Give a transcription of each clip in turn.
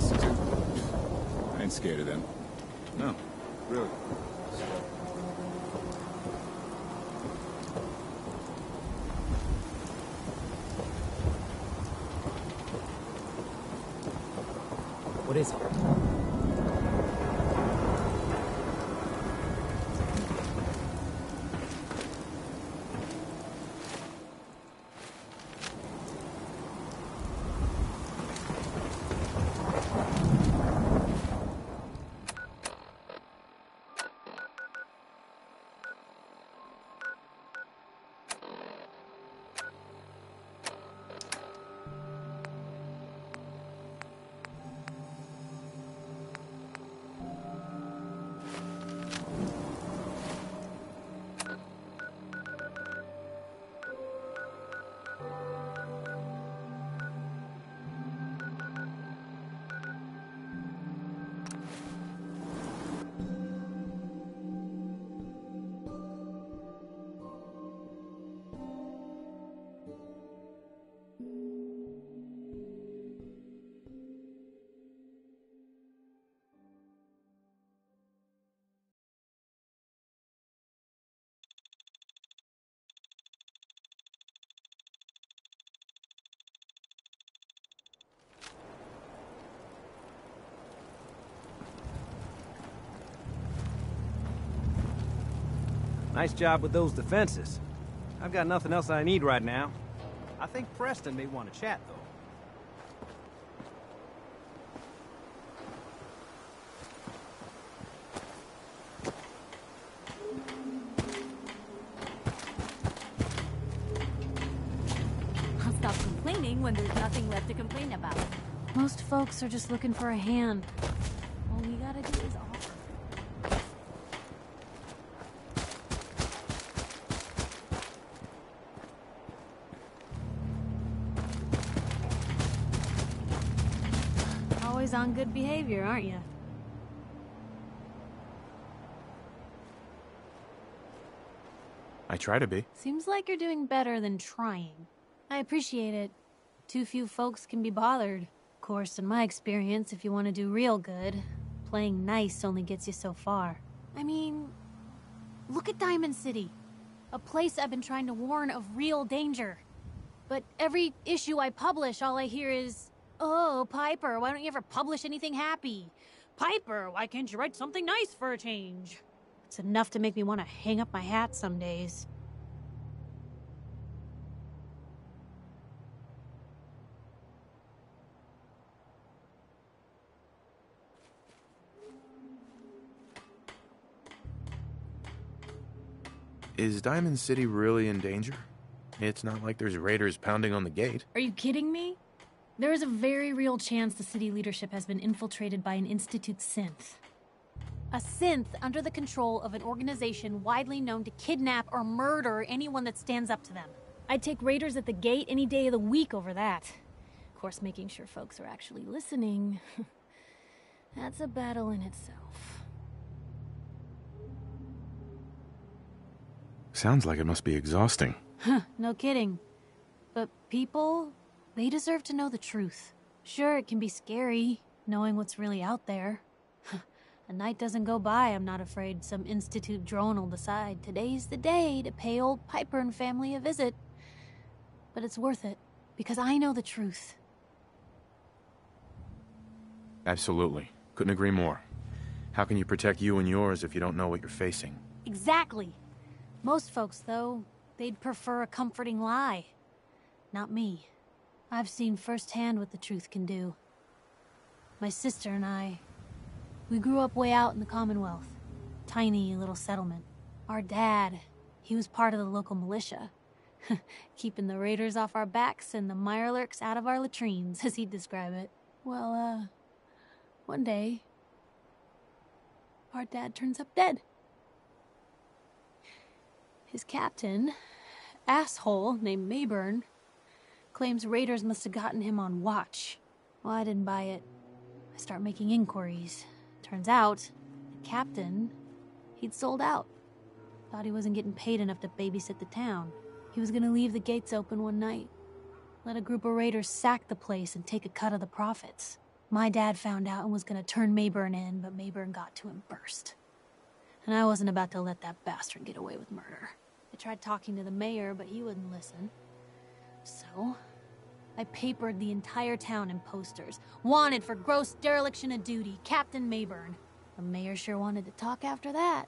Institute. I ain't scared of them. No, really. What is it? Nice job with those defenses. I've got nothing else I need right now. I think Preston may want to chat, though. I'll stop complaining when there's nothing left to complain about. Most folks are just looking for a hand. All we gotta do is offer. Always on good behavior, aren't you? I try to be. Seems like you're doing better than trying. I appreciate it. Too few folks can be bothered. Of course, in my experience, if you want to do real good, playing nice only gets you so far. I mean, look at Diamond City. A place I've been trying to warn of real danger. But every issue I publish, all I hear is, "Oh, Piper, why don't you ever publish anything happy? Piper, why can't you write something nice for a change?" It's enough to make me want to hang up my hat some days. Is Diamond City really in danger? It's not like there's raiders pounding on the gate. Are you kidding me? There is a very real chance the city leadership has been infiltrated by an Institute synth. A synth under the control of an organization widely known to kidnap or murder anyone that stands up to them. I'd take raiders at the gate any day of the week over that. Of course, making sure folks are actually listening, that's a battle in itself. Sounds like it must be exhausting. Huh, no kidding. But people, they deserve to know the truth. Sure, it can be scary, knowing what's really out there. A night doesn't go by, I'm not afraid some Institute drone will decide today's the day to pay old Piper and family a visit. But it's worth it, because I know the truth. Absolutely. Couldn't agree more. How can you protect you and yours if you don't know what you're facing? Exactly. Most folks, though, they'd prefer a comforting lie. Not me. I've seen firsthand what the truth can do. My sister and I, we grew up way out in the Commonwealth. Tiny little settlement. Our dad, he was part of the local militia. Keeping the raiders off our backs and the mirelurks out of our latrines, as he'd describe it. Well, one day, our dad turns up dead. His captain, asshole named Mayburn, claims raiders must have gotten him on watch. Well, I didn't buy it. I start making inquiries. Turns out, the captain, he'd sold out. Thought he wasn't getting paid enough to babysit the town. He was gonna leave the gates open one night. Let a group of raiders sack the place and take a cut of the profits. My dad found out and was gonna turn Mayburn in, but Mayburn got to him first. And I wasn't about to let that bastard get away with murder. I tried talking to the mayor, but he wouldn't listen. So, I papered the entire town in posters. Wanted for gross dereliction of duty, Captain Mayburn. The mayor sure wanted to talk after that.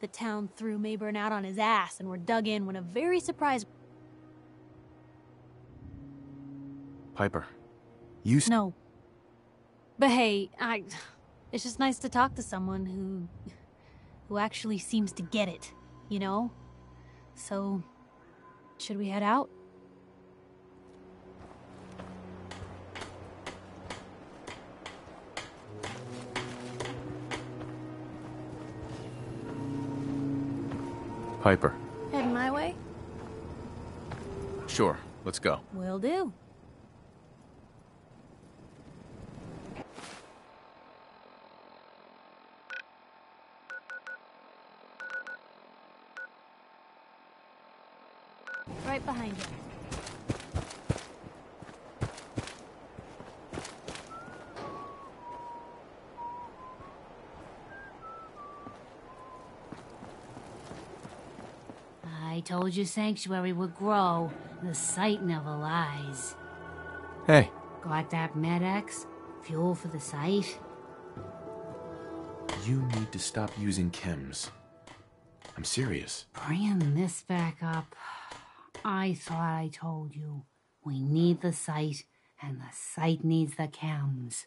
The town threw Mayburn out on his ass and were dug in when a very surprised... Piper, No. But hey, it's just nice to talk to someone who actually seems to get it, you know? So, should we head out? Piper. Heading my way? Sure, let's go. Will do. Right behind you. I told you Sanctuary would grow. The site never lies. Hey. Got that Med-X? Fuel for the site? You need to stop using chems. I'm serious. Bringing this back up. I thought I told you. We need the site, and the site needs the chems.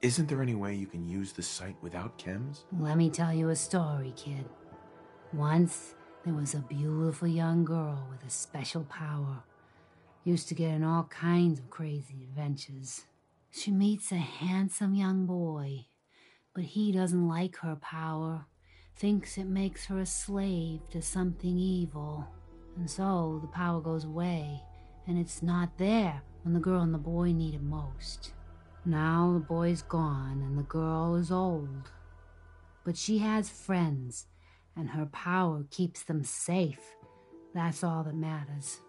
Isn't there any way you can use the site without chems? Let me tell you a story, kid. Once, there was a beautiful young girl with a special power. Used to get in all kinds of crazy adventures. She meets a handsome young boy, but he doesn't like her power. Thinks it makes her a slave to something evil. And so the power goes away, and it's not there when the girl and the boy need it most. Now the boy's gone, and the girl is old. But she has friends, and her power keeps them safe. That's all that matters.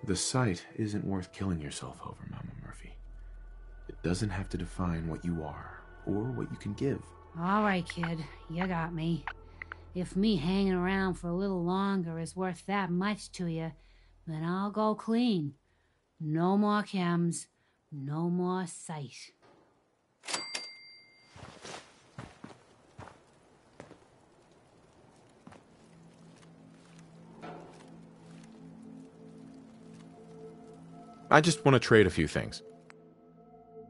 The site isn't worth killing yourself over, Mama Murphy. It doesn't have to define what you are, or what you can give. All right, kid, you got me. If me hanging around for a little longer is worth that much to you, then I'll go clean. No more chems, no more sight. I just want to trade a few things.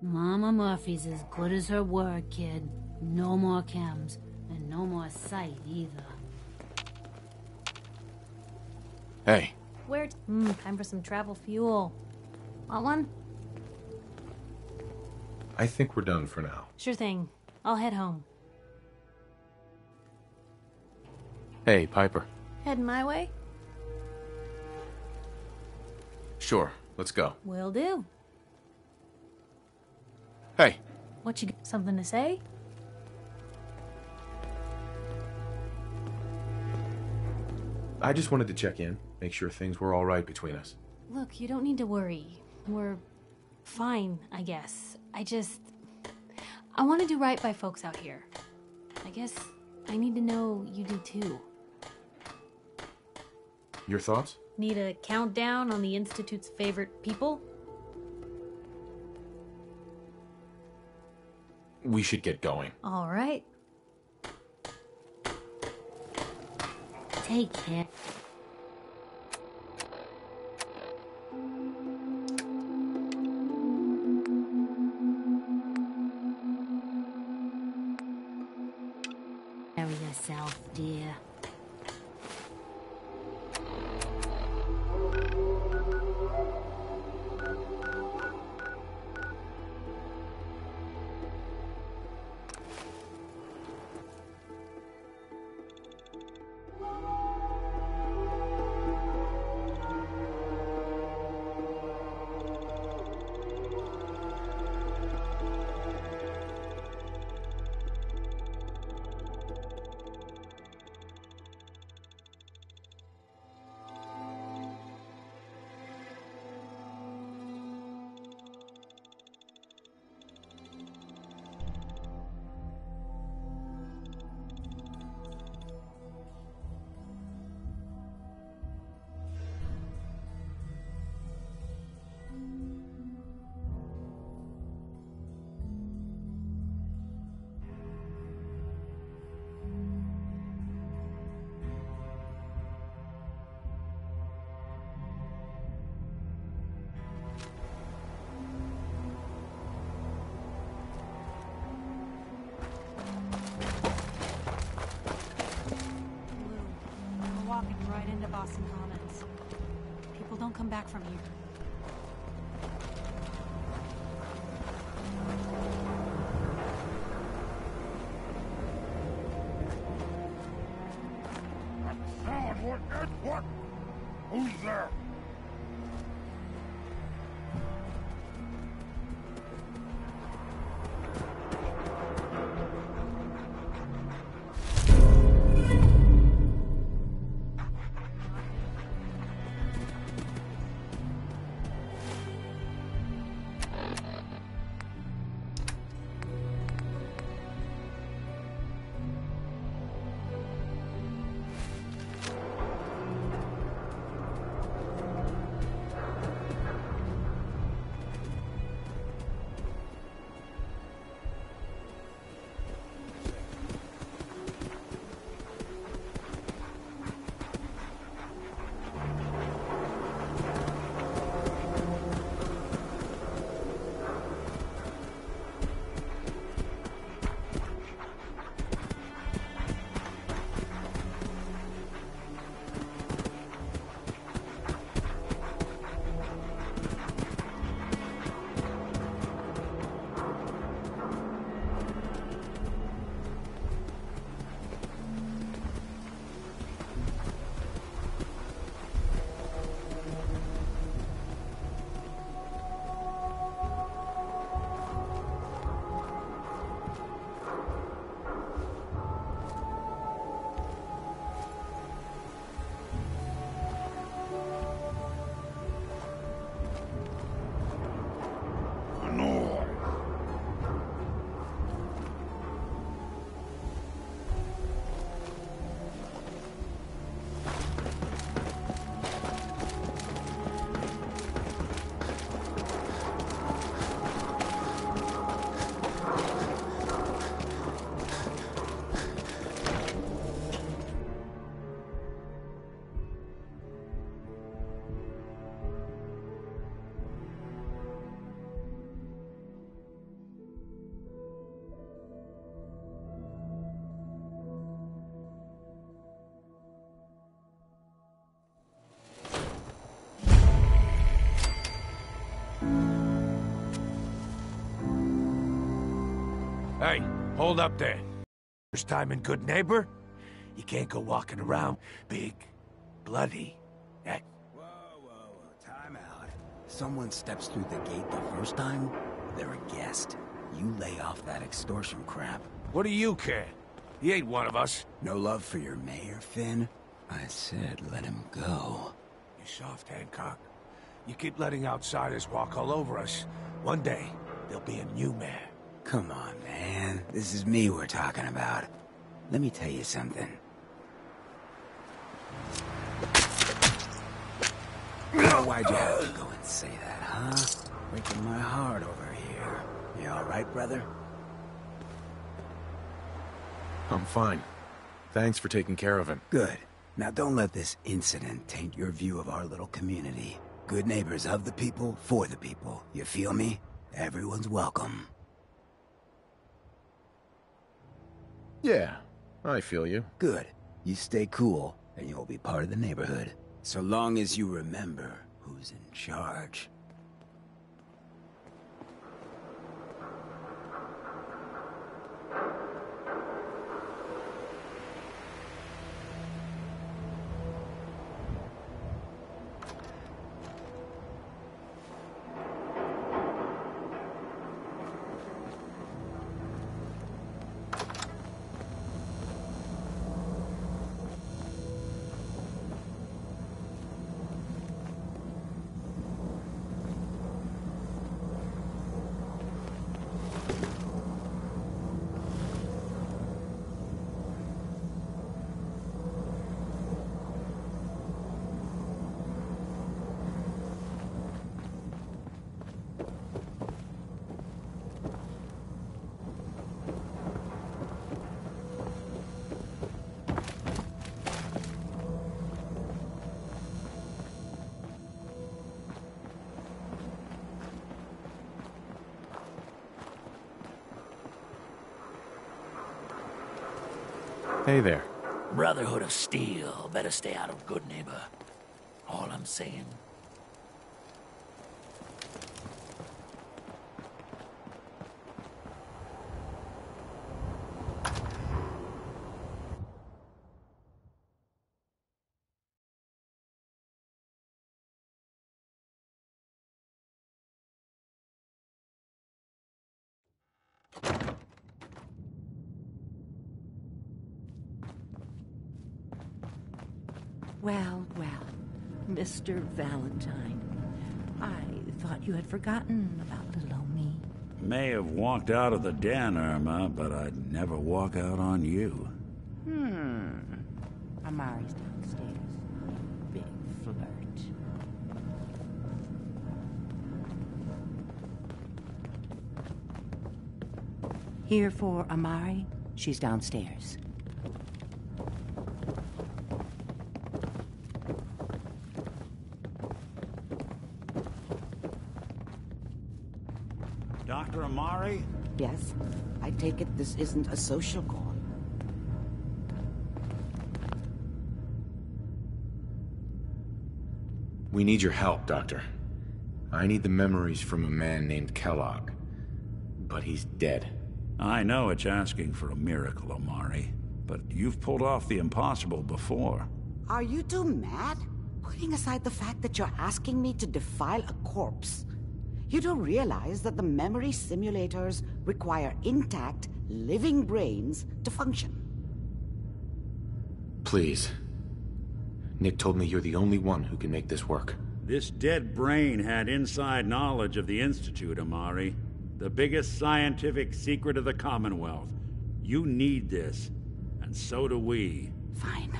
Mama Murphy's as good as her word, kid. No more chems, and no more sight either. Hey. Where? Time for some travel fuel. Want one? I think we're done for now. Sure thing. I'll head home. Hey, Piper. Heading my way? Sure, let's go. Will do. Hey. What, you got something to say? I just wanted to check in, make sure things were all right between us. Look, you don't need to worry. We're fine, I guess. I want to do right by folks out here. I guess I need to know you do too. Your thoughts? Need a countdown on the Institute's favorite people? We should get going. All right. Take care. Carry yourself, dear. don't come back from here. What? Who's there? Hey, hold up there. First time in Good Neighbor? You can't go walking around big, bloody. Eh? Whoa, time out. Someone steps through the gate the first time, they're a guest. You lay off that extortion crap. What do you care? He ain't one of us. No love for your mayor, Finn? I said let him go. You soft, Hancock. You keep letting outsiders walk all over us. One day, there'll be a new mayor. Come on, man. This is me we're talking about. Let me tell you something. Why'd you have to go and say that, huh? Breaking my heart over here. You alright, brother? I'm fine. Thanks for taking care of him. Good. Now don't let this incident taint your view of our little community. Good neighbors of the people, for the people. You feel me? Everyone's welcome. Yeah, I feel you. Good. You stay cool, and you'll be part of the neighborhood. So long as you remember who's in charge. Hey there. Brotherhood of Steel better stay out of Good Neighbor. All I'm saying. Well, well, Mr. Valentine. I thought you had forgotten about little old me. May have walked out of the den, Irma, but I'd never walk out on you. Amari's downstairs. Big flirt. Here for Amari. She's downstairs. Dr. Amari? Yes. I take it this isn't a social call. We need your help, Doctor. I need the memories from a man named Kellogg. But he's dead. I know it's asking for a miracle, Amari. But you've pulled off the impossible before. Are you two mad? Putting aside the fact that you're asking me to defile a corpse, you do realize that the memory simulators require intact, living brains to function. Please. Nick told me you're the only one who can make this work. This dead brain had inside knowledge of the Institute, Amari. The biggest scientific secret of the Commonwealth. You need this, and so do we. Fine.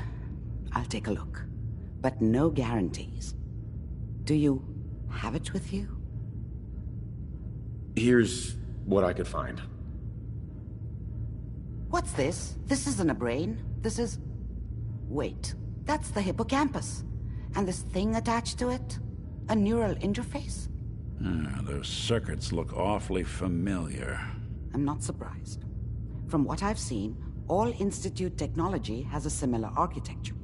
I'll take a look. But no guarantees. Do you have it with you? Here's what I could find. What's this? This isn't a brain. This is... Wait. That's the hippocampus. And this thing attached to it? A neural interface? Those circuits look awfully familiar. I'm not surprised. From what I've seen, all Institute technology has a similar architecture.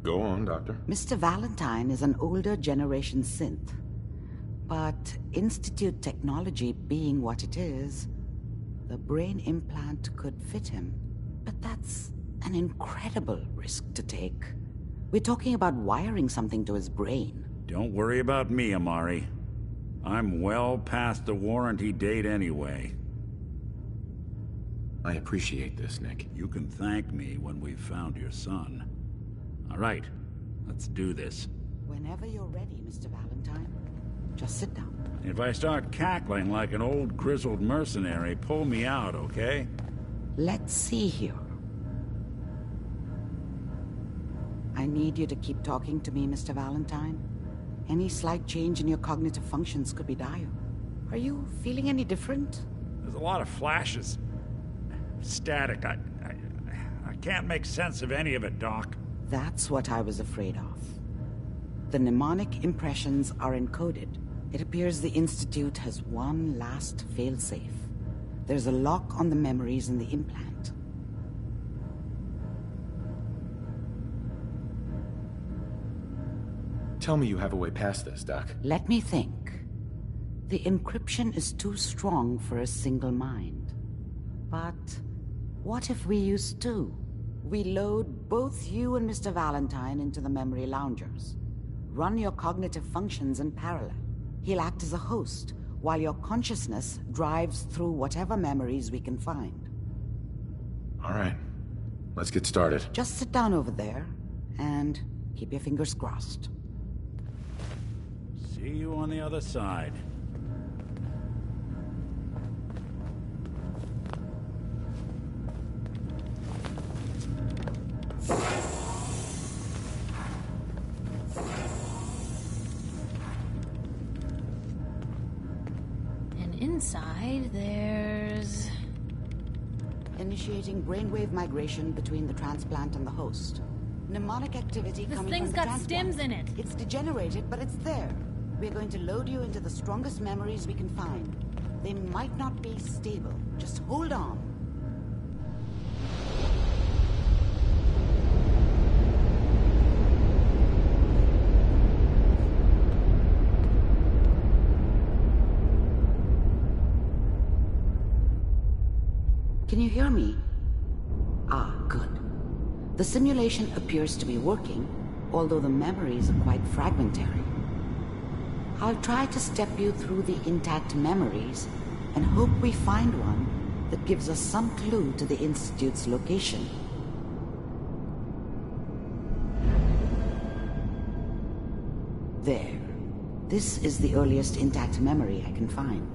Go on, Doctor. Mr. Valentine is an older generation synth. But Institute technology being what it is, the brain implant could fit him. But that's an incredible risk to take. We're talking about wiring something to his brain. Don't worry about me, Amari. I'm well past the warranty date anyway. I appreciate this, Nick. You can thank me when we've found your son. All right, let's do this. Whenever you're ready, Mr. Valentine. Just sit down. If I start cackling like an old grizzled mercenary, pull me out, okay? Let's see here. I need you to keep talking to me, Mr. Valentine. Any slight change in your cognitive functions could be dire. Are you feeling any different? There's a lot of flashes. Static. I can't make sense of any of it, Doc. That's what I was afraid of. The mnemonic impressions are encoded. It appears the Institute has one last failsafe. There's a lock on the memories in the implant. Tell me you have a way past this, Doc. Let me think. The encryption is too strong for a single mind. But what if we use two? We load both you and Mr. Valentine into the memory loungers. Run your cognitive functions in parallel. He'll act as a host, while your consciousness drives through whatever memories we can find. All right. Let's get started. Just sit down over there, and keep your fingers crossed. See you on the other side. And inside, there's... Initiating brainwave migration between the transplant and the host. Mnemonic activity This coming thing's from the got transplant. stims in it. It's degenerated, but it's there. We're going to load you into the strongest memories we can find. They might not be stable. Just hold on. Can you hear me? Ah, good. The simulation appears to be working, although the memories are quite fragmentary. I'll try to step you through the intact memories and hope we find one that gives us some clue to the Institute's location. This is the earliest intact memory I can find.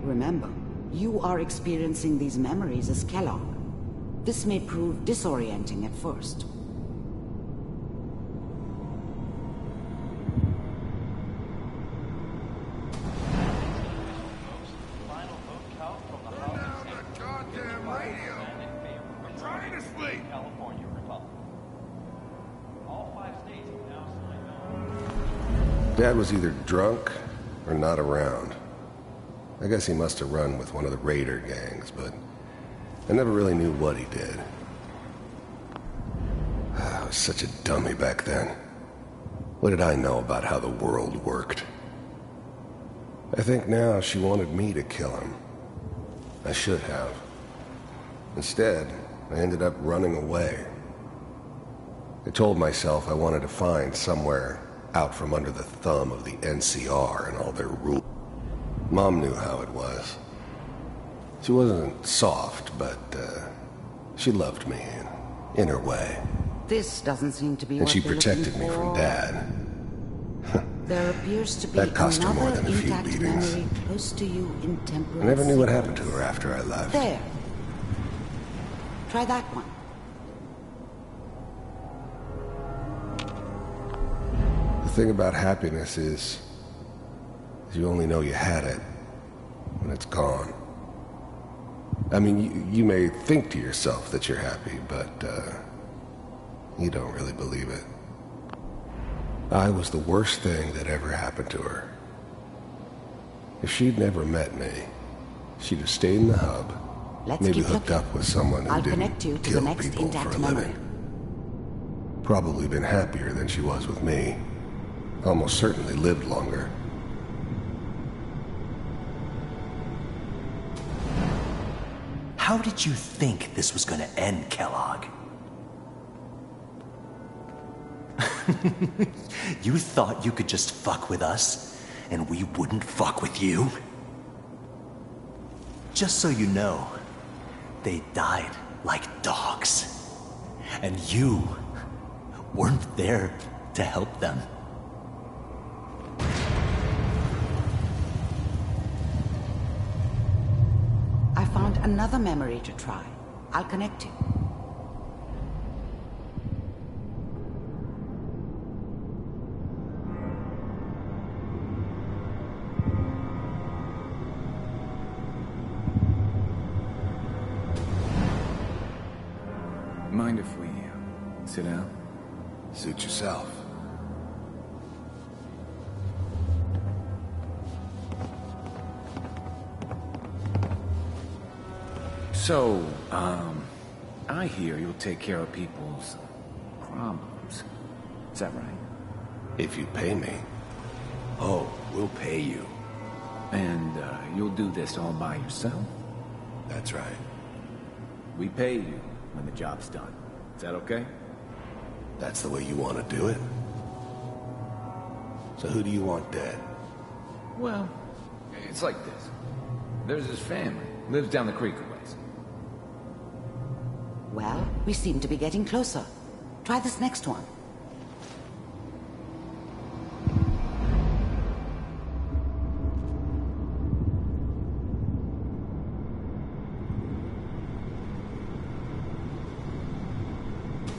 Remember, you are experiencing these memories as Kellogg. This may prove disorienting at first. Dad was either drunk or not around. I guess he must have run with one of the raider gangs, but I never really knew what he did. I was such a dummy back then. What did I know about how the world worked? I think now she wanted me to kill him. I should have. Instead, I ended up running away. I told myself I wanted to find somewhere out from under the thumb of the NCR and all their rules. Mom knew how it was. She wasn't soft, but she loved me in her way. This doesn't seem to be And what she they're protected looking me for. from Dad. There appears to be That cost her more another than a few intact beatings. memory close to you in Temperance. I never knew what happened to her after I left. There. Try that one. The thing about happiness is you only know you had it when it's gone. I mean, you may think to yourself that you're happy, but you don't really believe it. I was the worst thing that ever happened to her. If she'd never met me, she'd have stayed in the hub, maybe hooked up with someone who I'll didn't connect you to kill the next people for intact a memory. living. Probably been happier than she was with me. Almost certainly lived longer. How did you think this was gonna end, Kellogg? You thought you could just fuck with us, and we wouldn't fuck with you? Just so you know, they died like dogs. And you weren't there to help them. I found another memory to try. I'll connect you. Mind if we sit down? Suit yourself. So, I hear you'll take care of people's problems. Is that right? If you pay me. Oh, we'll pay you. And you'll do this all by yourself? That's right. We pay you when the job's done. Is that okay? That's the way you want to do it? So who do you want dead? Well, it's like this. There's his family. Lives down the creek a ways. Well, we seem to be getting closer. Try this next one.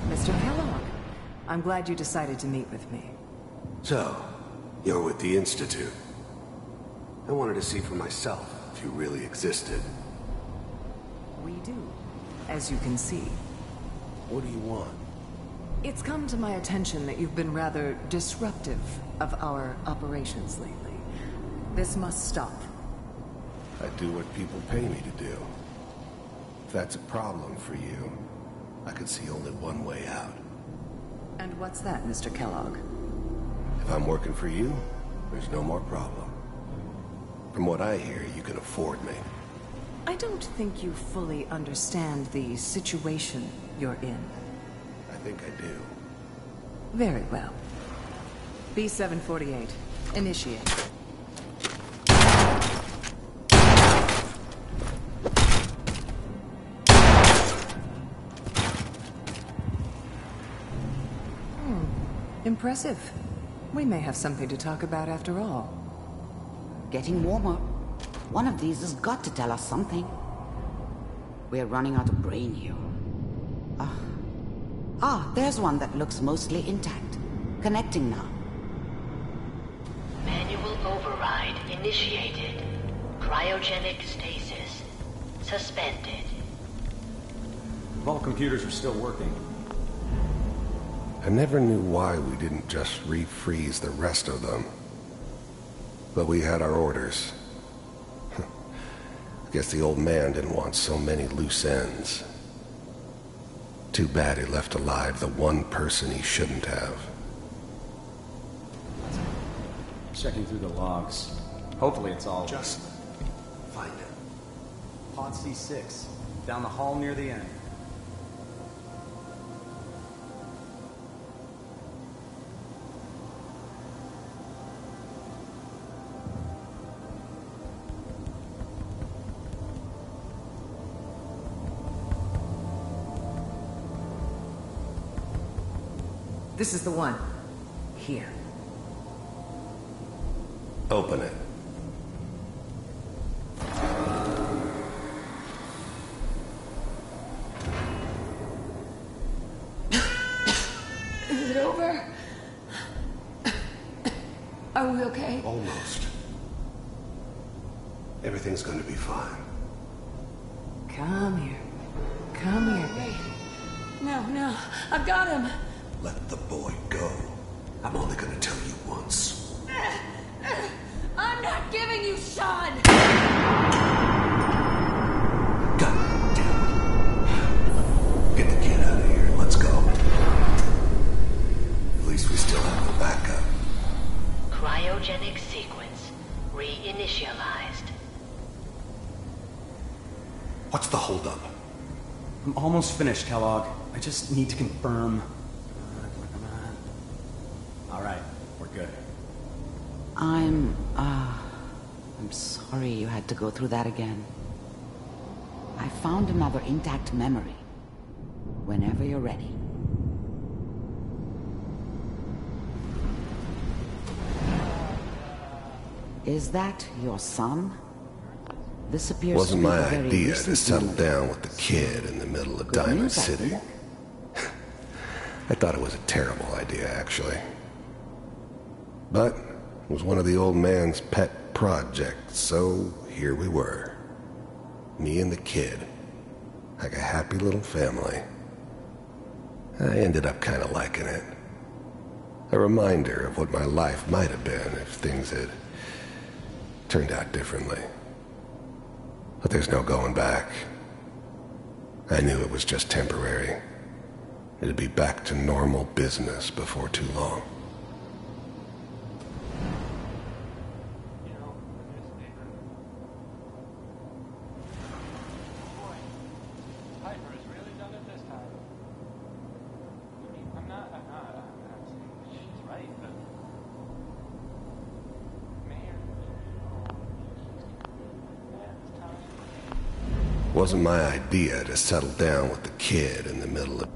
Mr. Kellogg, I'm glad you decided to meet with me. So, you're with the Institute. I wanted to see for myself if you really existed. We do, as you can see. What do you want? It's come to my attention that you've been rather disruptive of our operations lately. This must stop. I do what people pay me to do. If that's a problem for you, I can see only one way out. And what's that, Mr. Kellogg? If I'm working for you, there's no more problem. From what I hear, you can afford me. I don't think you fully understand the situation you're in. I think I do. Very well. B-748. Initiate. Impressive. We may have something to talk about after all. Getting warmer. One of these has got to tell us something. We're running out of brain here. There's one that looks mostly intact. Connecting now. Manual override initiated. Cryogenic stasis suspended. All computers are still working. I never knew why we didn't just refreeze the rest of them. But we had our orders. I guess the old man didn't want so many loose ends. Too bad he left alive the one person he shouldn't have. Checking through the logs. Hopefully it's all... Just find it. Pod C6. Down the hall near the end. This is the one. Here. Open it. Is it over? Are we okay? Almost. Everything's going to be fine. Come here. Come here. Wait. No. I've got him. Let the boy go. I'm only going to tell you once. I'm not giving you Sean! God damn it. Get the kid out of here. Let's go. At least we still have the backup. Cryogenic sequence reinitialized. What's the holdup? I'm almost finished, Kellogg. I just need to confirm. All right, we're good. I'm sorry you had to go through that again. I found another intact memory. Whenever you're ready. Is that your son? This appears Wasn't to be my a very idea recent to settle memory. down with the kid in the middle of Good Diamond news, I City. think. I thought it was a terrible idea, actually. But it was one of the old man's pet projects, so here we were. Me and the kid. Like a happy little family. I ended up kind of liking it. A reminder of what my life might have been if things had turned out differently. But there's no going back. I knew it was just temporary. It'd be back to normal business before too long. Wasn't my idea to settle down with the kid in the middle of...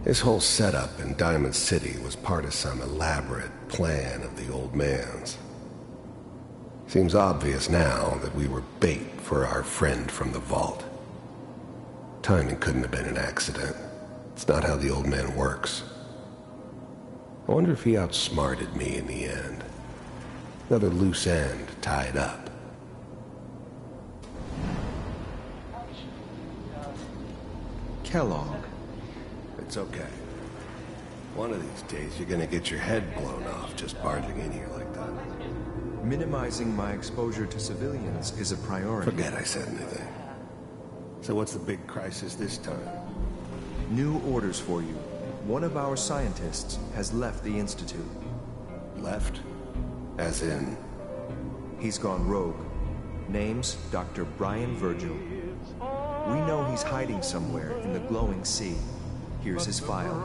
His whole setup in Diamond City was part of some elaborate plan of the old man's. Seems obvious now that we were bait for our friend from the vault. Timing couldn't have been an accident. It's not how the old man works. I wonder if he outsmarted me in the end. Another loose end tied up. Kellogg. It's okay. One of these days you're gonna get your head blown off just barging in here like that. Minimizing my exposure to civilians is a priority. Forget I said anything. So what's the big crisis this time? New orders for you. One of our scientists has left the Institute. Left? As in? He's gone rogue. Name's Dr. Brian Virgil. We know he's hiding somewhere in the glowing sea. Here's his file.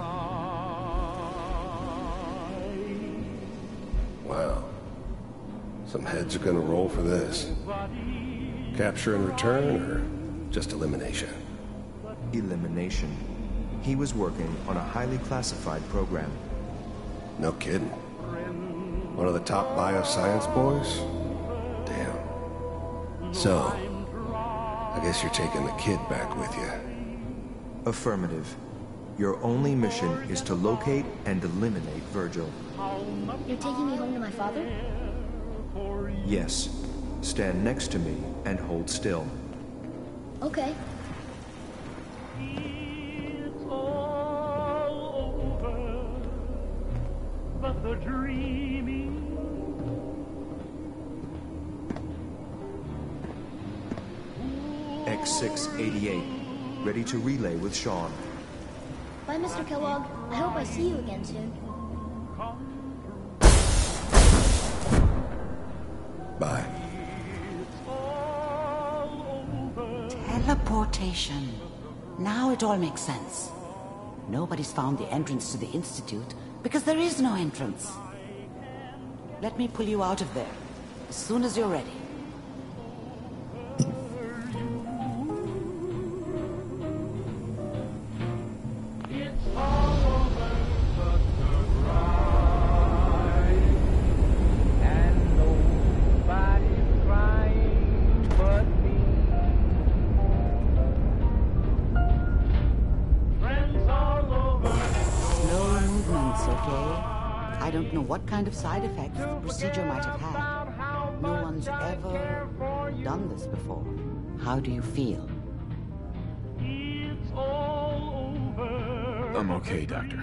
Some heads are gonna roll for this. Capture and return, or just elimination? Elimination. He was working on a highly classified program. No kidding. One of the top bioscience boys? Damn. So, I guess you're taking the kid back with you. Affirmative. Your only mission is to locate and eliminate Virgil. You're taking me home to my father? Yes. Stand next to me and hold still. Okay. But the dreaming X688, ready to relay with Sean. Bye, Mr. Kellogg. I hope I see you again soon. Bye. Teleportation. Now it all makes sense. Nobody's found the entrance to the Institute because there is no entrance. Let me pull you out of there as soon as you're ready. What kind of side effects the procedure might have had. No one's ever done this before. How do you feel? I'm okay, Doctor.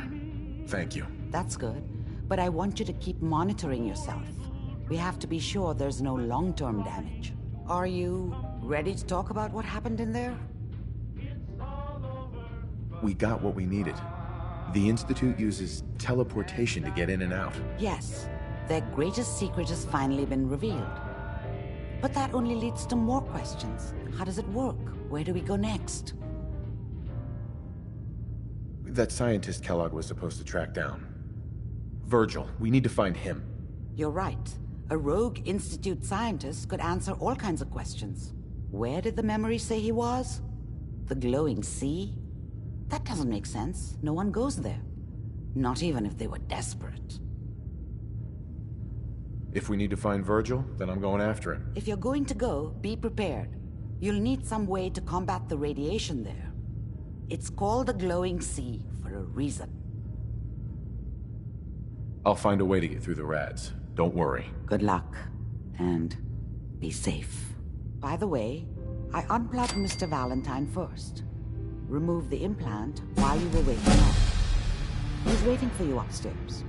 Thank you. That's good. But I want you to keep monitoring yourself. We have to be sure there's no long-term damage. Are you ready to talk about what happened in there? We got what we needed. The Institute uses teleportation to get in and out. Yes. Their greatest secret has finally been revealed. But that only leads to more questions. How does it work? Where do we go next? That scientist Kellogg was supposed to track down. Virgil. We need to find him. You're right. A rogue Institute scientist could answer all kinds of questions. Where did the memory say he was? The glowing sea? That doesn't make sense. No one goes there. Not even if they were desperate. If we need to find Virgil, then I'm going after him. If you're going to go, be prepared. You'll need some way to combat the radiation there. It's called the glowing sea for a reason. I'll find a way to get through the rads. Don't worry. Good luck. And be safe. By the way, I unplugged Mr. Valentine first. Remove the implant while you were waking up. He's waiting for you upstairs.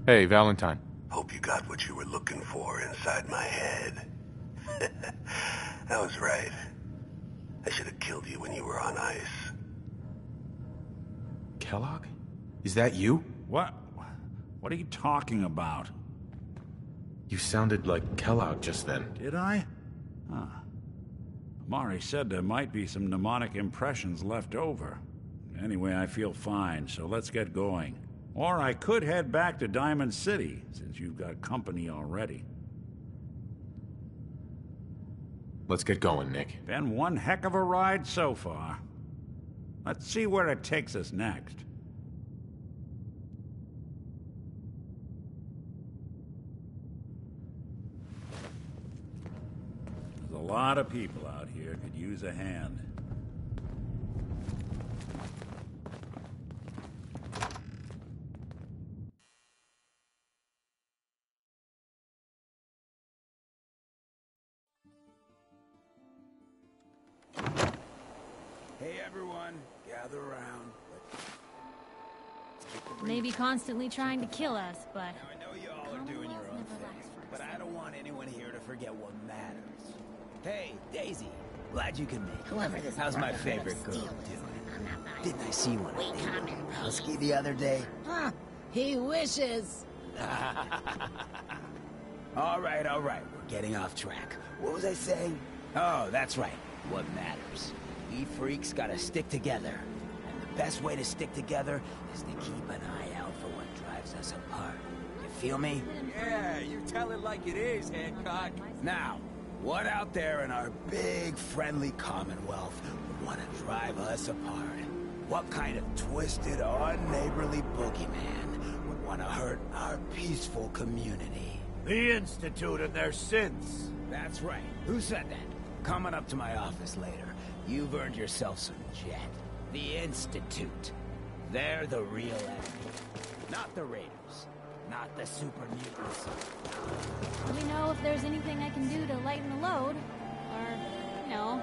Hey, Valentine. Hope you got what you were looking for inside my head. I was right. I should have killed you when you were on ice. Kellogg? Is that you? What? What are you talking about? You sounded like Kellogg just then. Did I? Huh. Mari said there might be some mnemonic impressions left over. Anyway, I feel fine, so let's get going. Or I could head back to Diamond City, since you've got company already. Let's get going, Nick. Been one heck of a ride so far. Let's see where it takes us next. There's a lot of people out here could use a hand. Hey everyone, gather around. Maybe constantly trying to kill us, but... I know you all are doing your own thing, but I don't want anyone here to forget what matters. Hey, Daisy, glad you can make it. Whoever this How's my brotherhood of favorite girl steel doing? is, I'm not buying Didn't I see one We at come in Husky the other day? Huh, he wishes. All right, we're getting off track. What was I saying? Oh, that's right, what matters. We freaks gotta stick together. And the best way to stick together is to keep an eye out for what drives us apart. You feel me? Yeah, you tell it like it is, Hancock. Now, what out there in our big, friendly Commonwealth would want to drive us apart? What kind of twisted, unneighborly boogeyman would want to hurt our peaceful community? The Institute and their sins. That's right. Who said that? Coming up to my office later. You've earned yourself some jet. The Institute. They're the real enemy. Not the Raiders. Not the super mutants. Let me know if there's anything I can do to lighten the load. Or, you know,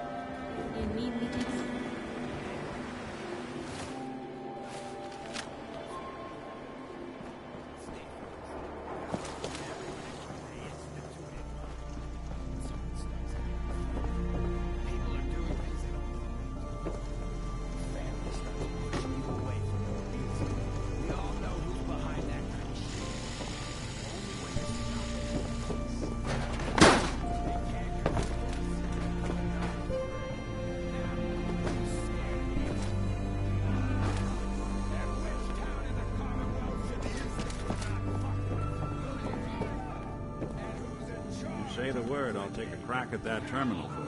you need me to... Say the word, I'll take a crack at that terminal for you.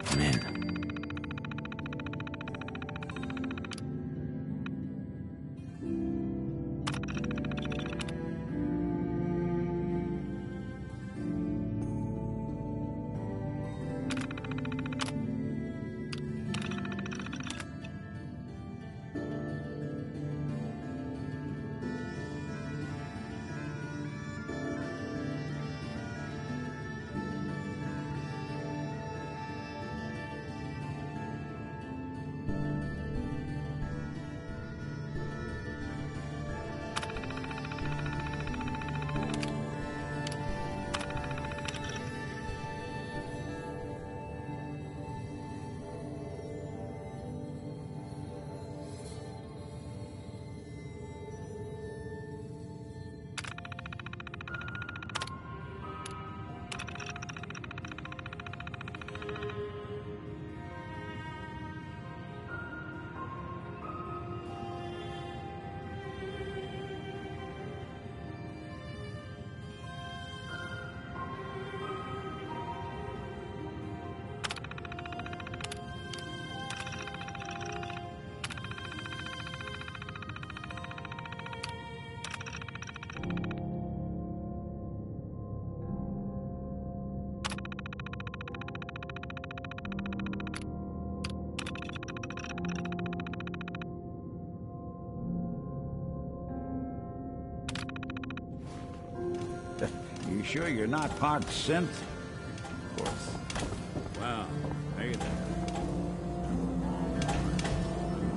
Come in. You sure you're not part synth? Of course. Wow. Hey there.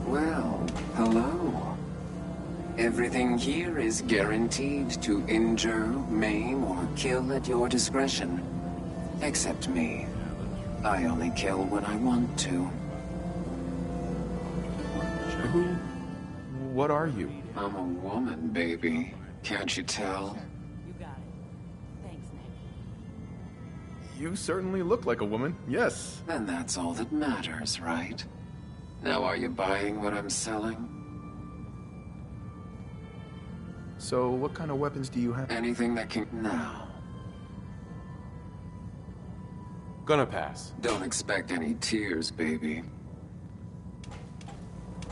Well, hello. Everything here is guaranteed to injure, maim, or kill at your discretion. Except me. I only kill when I want to. What are you? I'm a woman, baby. Can't you tell? You got it. Thanks, Nick. You certainly look like a woman, yes. Then that's all that matters, right? Now are you buying what I'm selling? So, what kind of weapons do you have? Anything that can... Now. Gonna pass. Don't expect any tears, baby.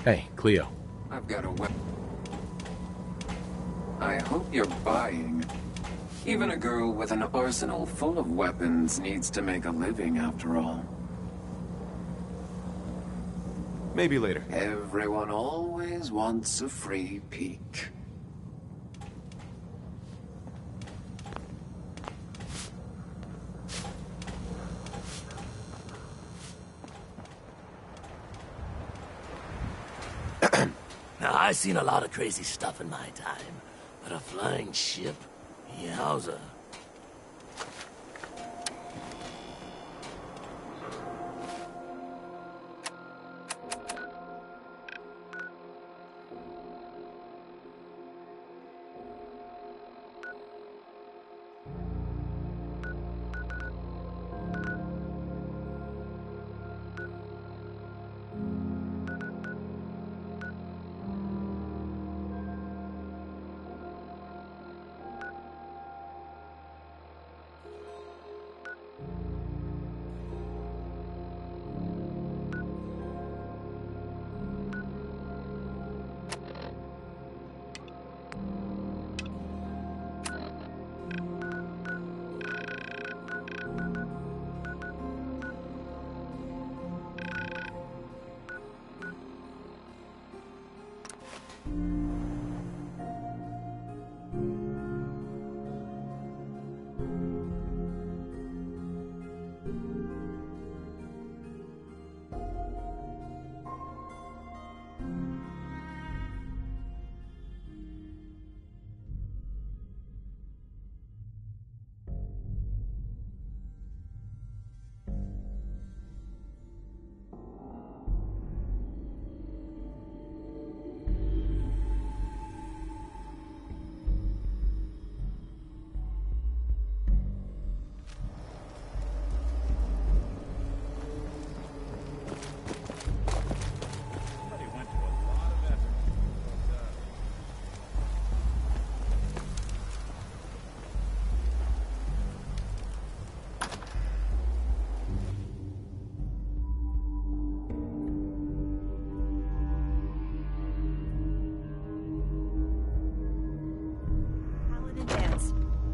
Hey, Cleo. I've got a weapon. I hope you're buying. Even a girl with an arsenal full of weapons needs to make a living, after all. Maybe later. Everyone always wants a free peek. Now, I've seen a lot of crazy stuff in my time, but a flying ship? Yowza.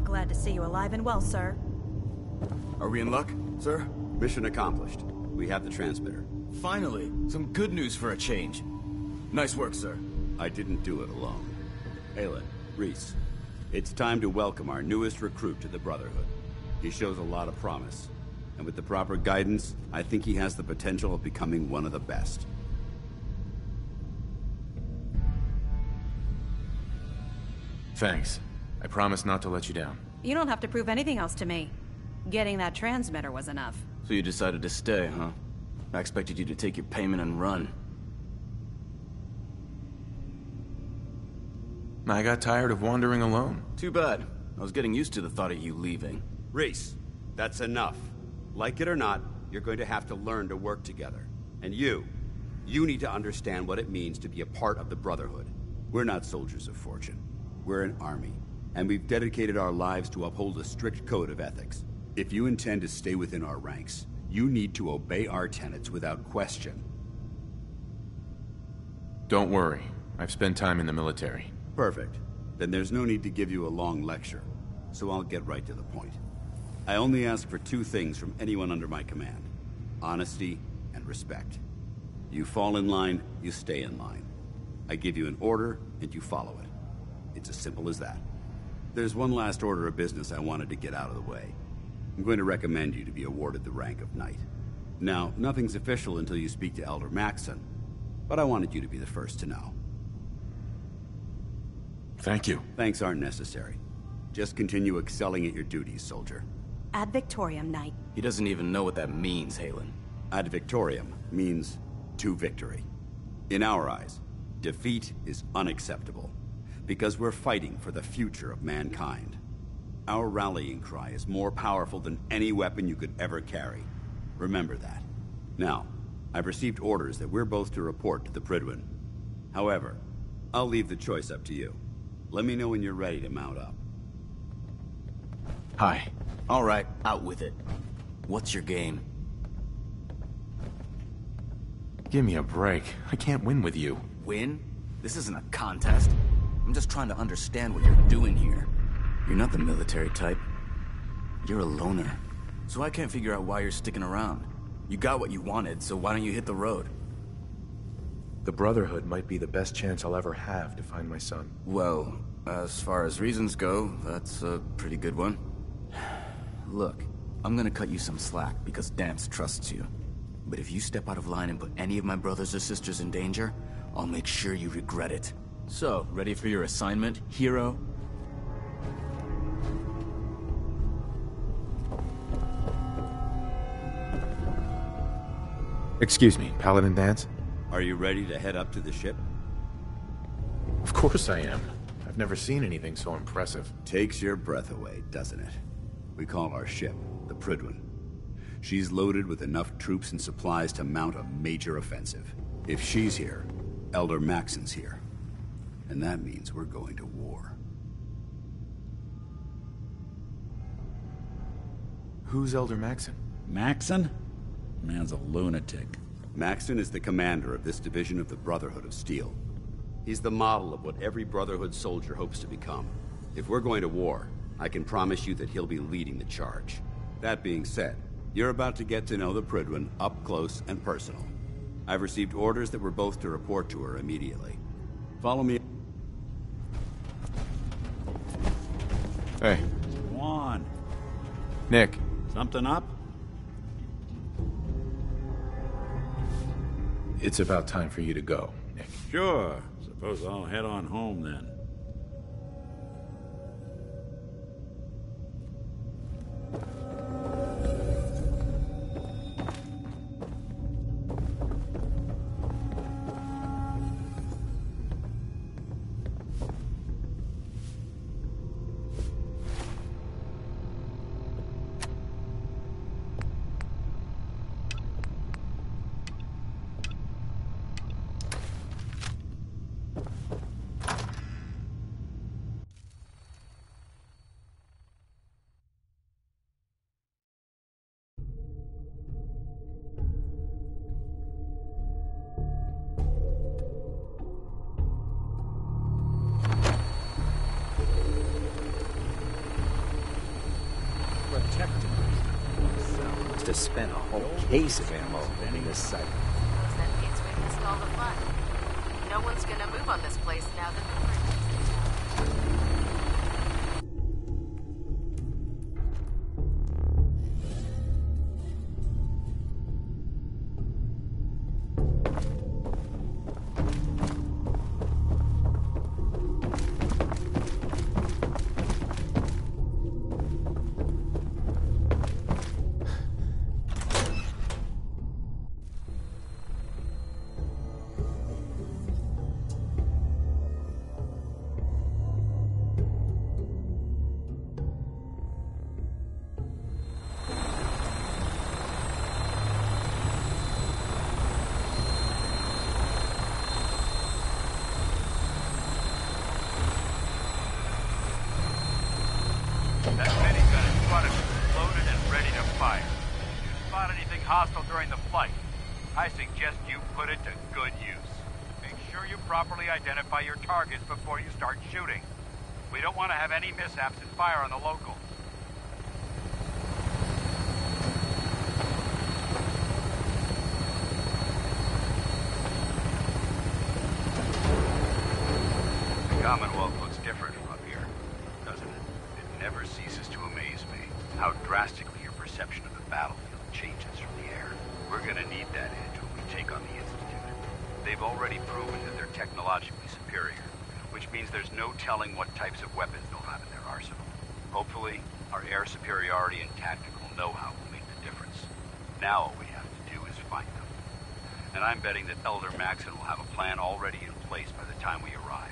Glad to see you alive and well, sir. Are we in luck, sir? Mission accomplished. We have the transmitter. Finally, some good news for a change. Nice work, sir. I didn't do it alone. Ayla, Rhys, it's time to welcome our newest recruit to the Brotherhood. He shows a lot of promise. And with the proper guidance, I think he has the potential of becoming one of the best. Thanks. I promise not to let you down. You don't have to prove anything else to me. Getting that transmitter was enough. So you decided to stay, huh? I expected you to take your payment and run. I got tired of wandering alone. Too bad. I was getting used to the thought of you leaving. Rhys, that's enough. Like it or not, you're going to have to learn to work together. And you need to understand what it means to be a part of the Brotherhood. We're not soldiers of fortune. We're an army. And we've dedicated our lives to uphold a strict code of ethics. If you intend to stay within our ranks, you need to obey our tenets without question. Don't worry. I've spent time in the military. Perfect. Then there's no need to give you a long lecture, so I'll get right to the point. I only ask for two things from anyone under my command: honesty and respect. You fall in line, you stay in line. I give you an order, and you follow it. It's as simple as that. There's one last order of business I wanted to get out of the way. I'm going to recommend you to be awarded the rank of Knight. Now, nothing's official until you speak to Elder Maxson, but I wanted you to be the first to know. Thank you. Thanks aren't necessary. Just continue excelling at your duties, soldier. Ad Victoriam, Knight. He doesn't even know what that means, Halen. Ad Victoriam means to victory. In our eyes, defeat is unacceptable, because we're fighting for the future of mankind. Our rallying cry is more powerful than any weapon you could ever carry. Remember that. Now, I've received orders that we're both to report to the Prydwen. However, I'll leave the choice up to you. Let me know when you're ready to mount up. Hi. All right, out with it. What's your game? Give me a break. I can't win with you. Win? This isn't a contest. I'm just trying to understand what you're doing here. You're not the military type. You're a loner. So I can't figure out why you're sticking around. You got what you wanted, so why don't you hit the road? The Brotherhood might be the best chance I'll ever have to find my son. Well, as far as reasons go, that's a pretty good one. Look, I'm gonna cut you some slack because Danse trusts you. But if you step out of line and put any of my brothers or sisters in danger, I'll make sure you regret it. So, ready for your assignment, hero? Excuse me, Paladin Danse? Are you ready to head up to the ship? Of course I am. I've never seen anything so impressive. Takes your breath away, doesn't it? We call our ship the Prydwen. She's loaded with enough troops and supplies to mount a major offensive. If she's here, Elder Maxon's here. And that means we're going to war. Who's Elder Maxon? Maxon? Man's a lunatic. Maxon is the commander of this division of the Brotherhood of Steel. He's the model of what every Brotherhood soldier hopes to become. If we're going to war, I can promise you that he'll be leading the charge. That being said, you're about to get to know the Prydwen up close and personal. I've received orders that we're both to report to her immediately. Follow me. Hey. Go on. Nick. Something up? It's about time for you to go, Nick. Sure. Suppose I'll head on home then. To spend a whole case of ammo in this site. That means we missed all the fun. No one's gonna move on this place now that the Prydwen's in town. That minigun in front of you is loaded and ready to fire. If you spot anything hostile during the flight, I suggest you put it to good use. Make sure you properly identify your targets before you start shooting. We don't want to have any mishaps and fire on the locals. The Commonwealth looks different from up here, doesn't it? It never ceases to amaze me how drastically your perception of the battlefield changes from the air. We're gonna need that edge when we take on the Institute. They've already proven that they're technologically superior, which means there's no telling what types of weapons they'll have in their arsenal. Hopefully, our air superiority and tactical know-how will make the difference. Now all we have to do is find them. And I'm betting that Elder Maxson will have a plan already in place by the time we arrive.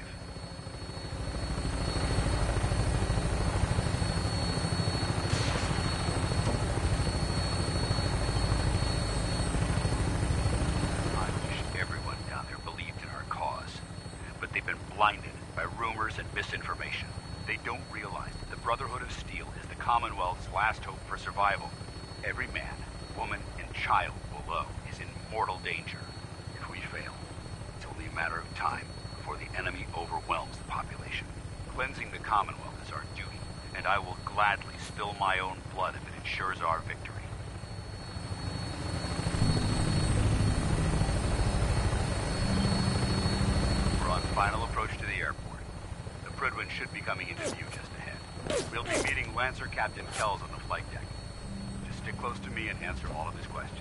Blinded by rumors and misinformation. They don't realize that the Brotherhood of Steel is the Commonwealth's last hope for survival. Every man, woman, and child below is in mortal danger. If we fail, it's only a matter of time before the enemy overwhelms the population. Cleansing the Commonwealth is our duty, and I will gladly spill my own blood if it ensures our victory. Final approach to the airport. The Prydwen should be coming into view just ahead. We'll be meeting Lancer Captain Kells on the flight deck. Just stick close to me and answer all of his questions.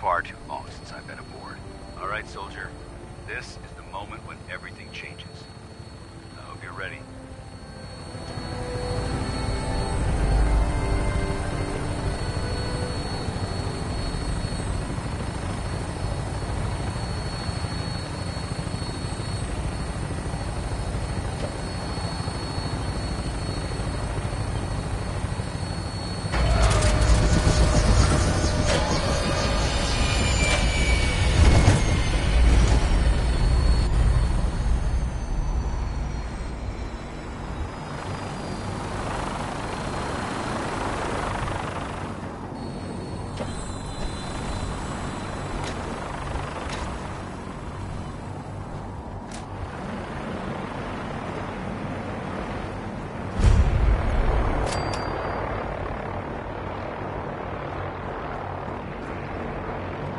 Far too long since I've been aboard. All right, soldier. This is the moment when everything changes. I hope you're ready.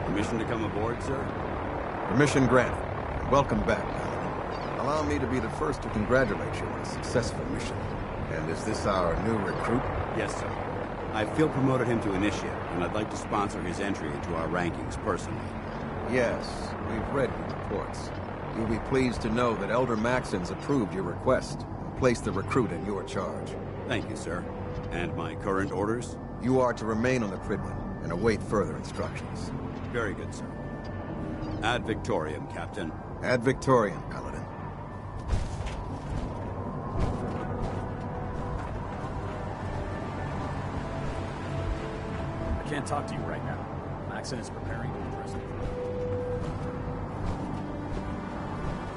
Permission to come aboard, sir? Permission granted. Welcome back, Paladin. Allow me to be the first to congratulate you on a successful mission. And is this our new recruit? Yes, sir. I feel promoted him to initiate, and I'd like to sponsor his entry into our rankings personally. Yes, we've read your reports. You'll be pleased to know that Elder Maxson's approved your request and placed the recruit in your charge. Thank you, sir. And my current orders? You are to remain on the Prydwen and await further instructions. Very good, sir. Ad Victoriam, Captain. Ad Victoriam, Paladin. I can't talk to you right now. Maxson is preparing to address the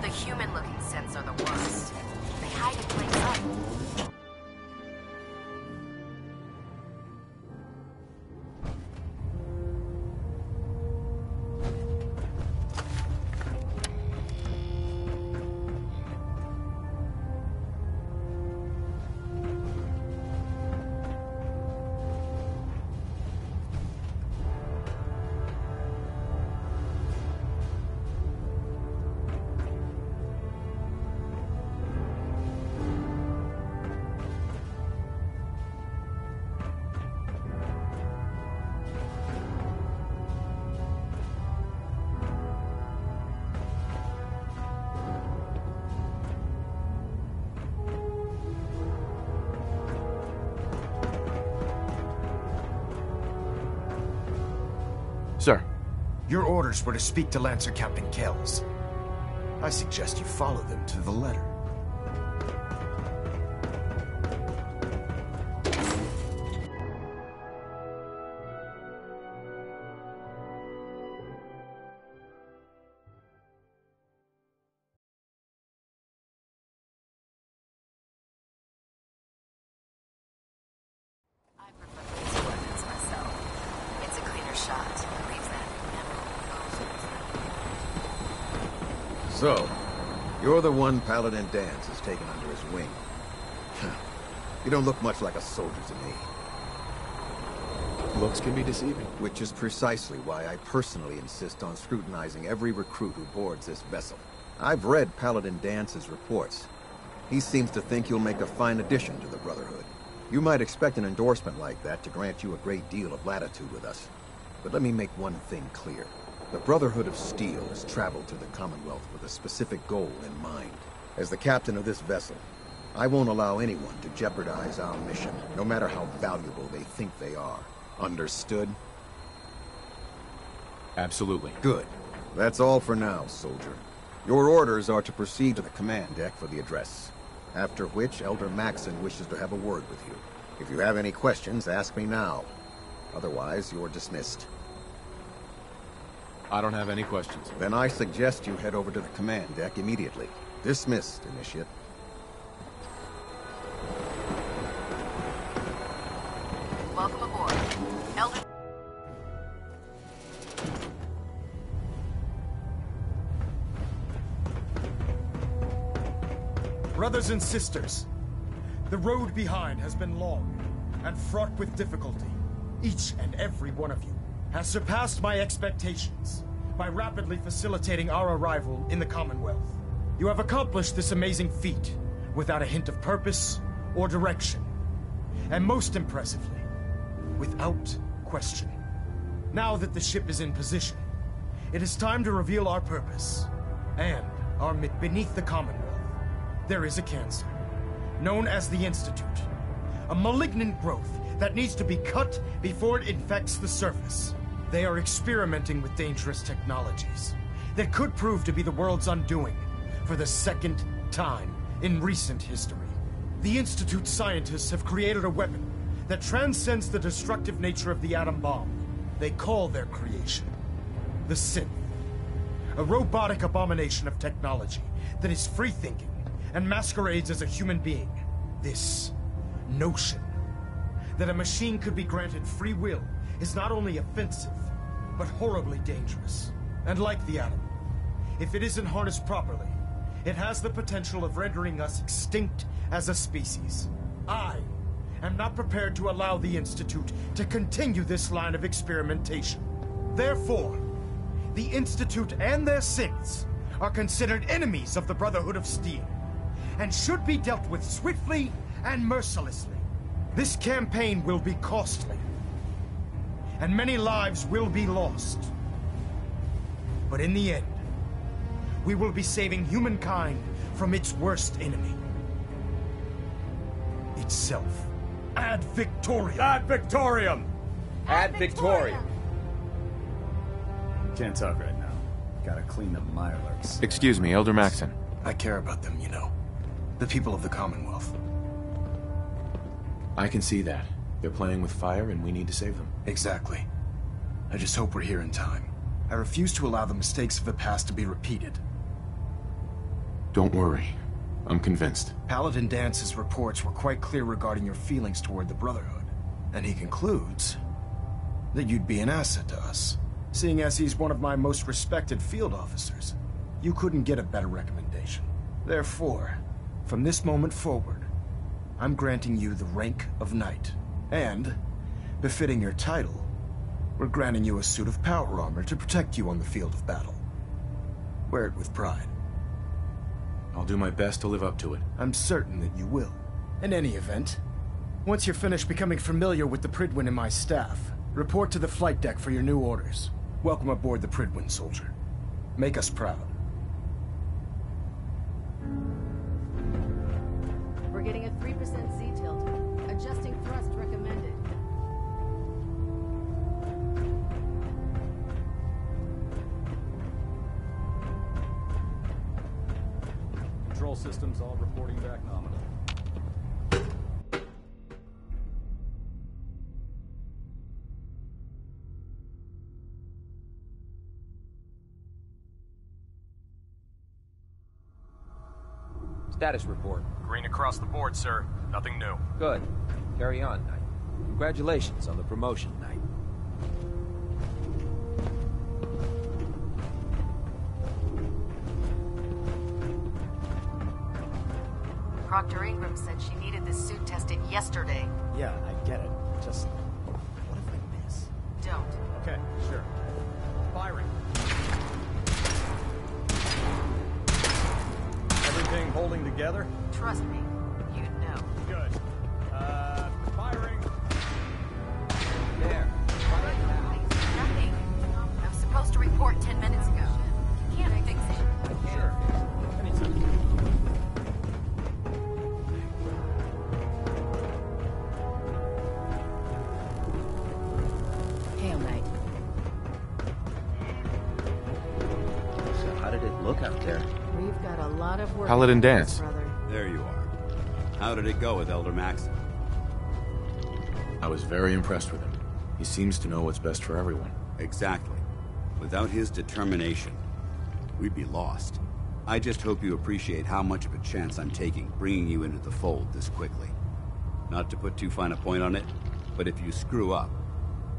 The human-looking synths are the worst. They hide in plain sight. Your orders were to speak to Lancer Captain Kells. I suggest you follow them to the letter. I prefer laser weapons myself. It's a cleaner shot. Leaves that emerald. So, you're the one Paladin Danse has taken under his wing. You don't look much like a soldier to me. Looks can be deceiving. Which is precisely why I personally insist on scrutinizing every recruit who boards this vessel. I've read Paladin Dance's reports. He seems to think you'll make a fine addition to the Brotherhood. You might expect an endorsement like that to grant you a great deal of latitude with us. But let me make one thing clear. The Brotherhood of Steel has traveled to the Commonwealth with a specific goal in mind. As the captain of this vessel, I won't allow anyone to jeopardize our mission, no matter how valuable they think they are. Understood? Absolutely. Good. That's all for now, soldier. Your orders are to proceed to the command deck for the address. After which, Elder Maxson wishes to have a word with you. If you have any questions, ask me now. Otherwise, you're dismissed. I don't have any questions. Then I suggest you head over to the command deck immediately. Dismissed, Initiate. Welcome aboard. Elder... Brothers and sisters, the road behind has been long and fraught with difficulty. Each and every one of you has surpassed my expectations by rapidly facilitating our arrival in the Commonwealth. You have accomplished this amazing feat without a hint of purpose or direction. And most impressively, without question. Now that the ship is in position, it is time to reveal our purpose and our beneath the Commonwealth. There is a cancer, known as the Institute. A malignant growth that needs to be cut before it infects the surface. They are experimenting with dangerous technologies that could prove to be the world's undoing for the second time in recent history. The Institute scientists have created a weapon that transcends the destructive nature of the atom bomb. They call their creation the Synth. A robotic abomination of technology that is free-thinking and masquerades as a human being. This notion that a machine could be granted free will is not only offensive, but horribly dangerous. And like the atom, if it isn't harnessed properly, it has the potential of rendering us extinct as a species. I am not prepared to allow the Institute to continue this line of experimentation. Therefore, the Institute and their synths are considered enemies of the Brotherhood of Steel, and should be dealt with swiftly and mercilessly. This campaign will be costly, and many lives will be lost. But in the end, we will be saving humankind from its worst enemy. Itself. Ad Victoriam! Ad Victoriam! Ad Victoriam! Can't talk right now. Gotta clean the Mirelurks. Excuse me, Elder Maxson. I care about them, you know. The people of the Commonwealth. I can see that. They're playing with fire and we need to save them. Exactly. I just hope we're here in time. I refuse to allow the mistakes of the past to be repeated. Don't worry. I'm convinced. Paladin Dance's reports were quite clear regarding your feelings toward the Brotherhood. And he concludes that you'd be an asset to us. Seeing as he's one of my most respected field officers, you couldn't get a better recommendation. Therefore, from this moment forward, I'm granting you the rank of Knight. And, befitting your title, we're granting you a suit of power armor to protect you on the field of battle. Wear it with pride. I'll do my best to live up to it. I'm certain that you will. In any event, once you're finished becoming familiar with the Prydwen and my staff, report to the flight deck for your new orders. Welcome aboard the Prydwen, soldier. Make us proud. We're getting a 3% Z tilt. Adjusting thrust recommended. systems all reporting back nominal. Status report. Green across the board, sir. Nothing new. Good. Carry on, Knight. Congratulations on the promotion, Knight. Proctor Ingram said she needed this suit tested yesterday. Yeah, I get it. Just... what if I miss? Don't. Okay, sure. Firing. Everything holding together? Trust me, you'd know. Good. Firing. There. Nothing. I was supposed to report 10 minutes ago. Can't I fix it? Sure. Anytime. Hail, Knight. So how did it look out there? We've got a lot of work. Paladin Danse. Brother. There you are. How did it go with Elder Maxon? I was very impressed with him. He seems to know what's best for everyone. Exactly. Without his determination, we'd be lost. I just hope you appreciate how much of a chance I'm taking bringing you into the fold this quickly. Not to put too fine a point on it, but if you screw up,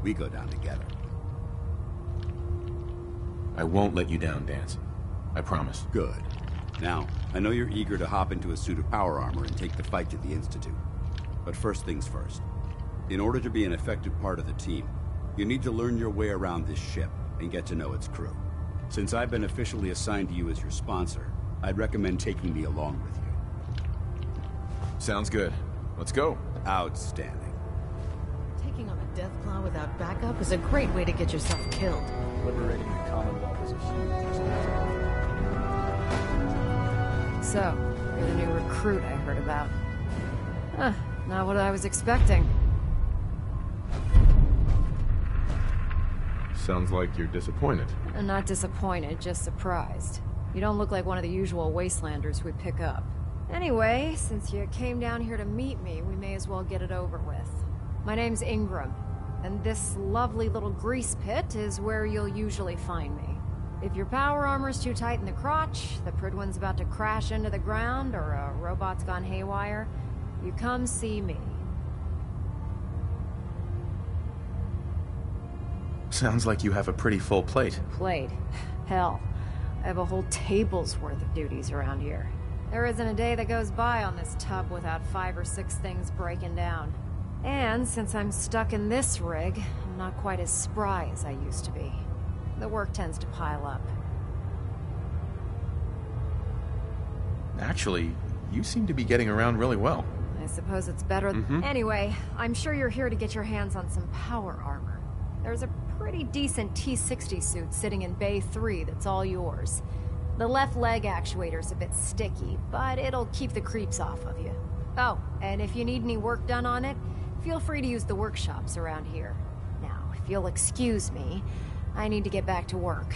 we go down together. I won't let you down, Danse. I promise. Good. Now, I know you're eager to hop into a suit of power armor and take the fight to the Institute. But first things first. In order to be an effective part of the team, you need to learn your way around this ship and get to know its crew. Since I've been officially assigned to you as your sponsor, I'd recommend taking me along with you. Sounds good. Let's go. Outstanding. Taking on a death claw without backup is a great way to get yourself killed. Liberating the Commonwealth is a huge So, you're the new recruit I heard about. Huh, not what I was expecting. Sounds like you're disappointed. I'm not disappointed, just surprised. You don't look like one of the usual wastelanders we pick up. Anyway, since you came down here to meet me, we may as well get it over with. My name's Ingram, and this lovely little grease pit is where you'll usually find me. If your power armor's too tight in the crotch, the Prydwen's about to crash into the ground, or a robot's gone haywire, you come see me. Sounds like you have a pretty full plate. Plate? Hell, I have a whole table's worth of duties around here. There isn't a day that goes by on this tub without 5 or 6 things breaking down. And since I'm stuck in this rig, I'm not quite as spry as I used to be. The work tends to pile up. Actually, you seem to be getting around really well. I suppose it's better. Anyway, I'm sure you're here to get your hands on some power armor. There's a pretty decent T-60 suit sitting in Bay 3 that's all yours. The left leg actuator's a bit sticky, but it'll keep the creeps off of you. Oh, and if you need any work done on it, feel free to use the workshops around here. Now, if you'll excuse me, I need to get back to work.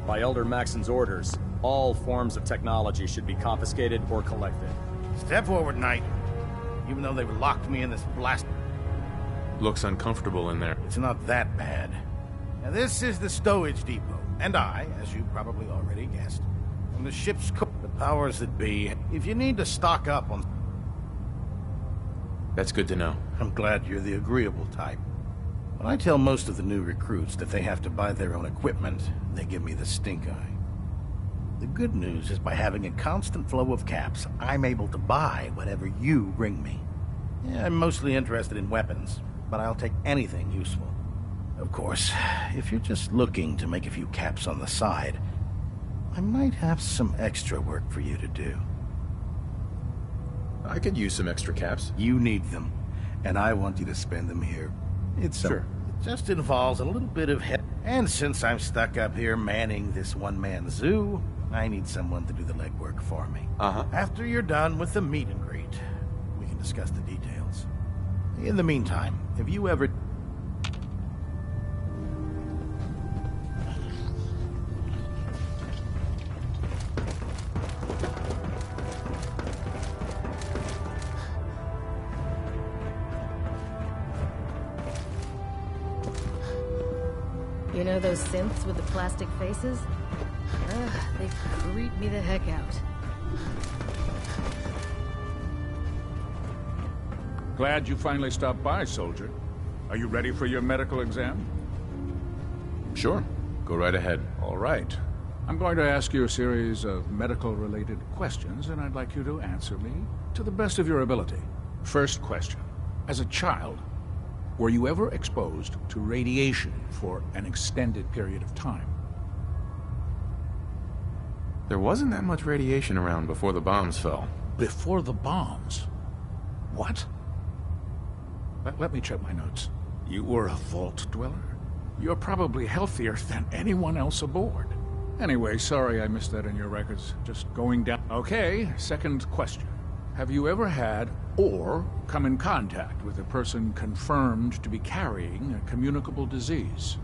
By Elder Maxon's orders, all forms of technology should be confiscated or collected. Step forward, Knight. Even though they've locked me in this blast... Looks uncomfortable in there. It's not that bad. Now, this is the stowage depot, and I, as you probably already guessed, am the ship's the powers that be. If you need to stock up on... That's good to know. I'm glad you're the agreeable type. When I tell most of the new recruits that they have to buy their own equipment, they give me the stink eye. The good news is by having a constant flow of caps, I'm able to buy whatever you bring me. Yeah, I'm mostly interested in weapons, but I'll take anything useful. Of course, if you're just looking to make a few caps on the side, I might have some extra work for you to do. I could use some extra caps. You need them, and I want you to spend them here. It's sure. It just involves a little bit of head. And since I'm stuck up here manning this one-man zoo, I need someone to do the legwork for me. After you're done with the meet and greet, we can discuss the details. In the meantime, have you ever... You know those synths with the plastic faces? They creep me the heck out. Glad you finally stopped by, soldier. Are you ready for your medical exam? Sure. Go right ahead. All right. I'm going to ask you a series of medical-related questions, and I'd like you to answer me to the best of your ability. First question. As a child, were you ever exposed to radiation for an extended period of time? There wasn't that much radiation around before the bombs fell. Before the bombs? What? Let me check my notes. You were a vault dweller? You're probably healthier than anyone else aboard. Anyway, sorry I missed that in your records. Just going down. Okay, second question. Have you ever had or come in contact with a person confirmed to be carrying a communicable disease?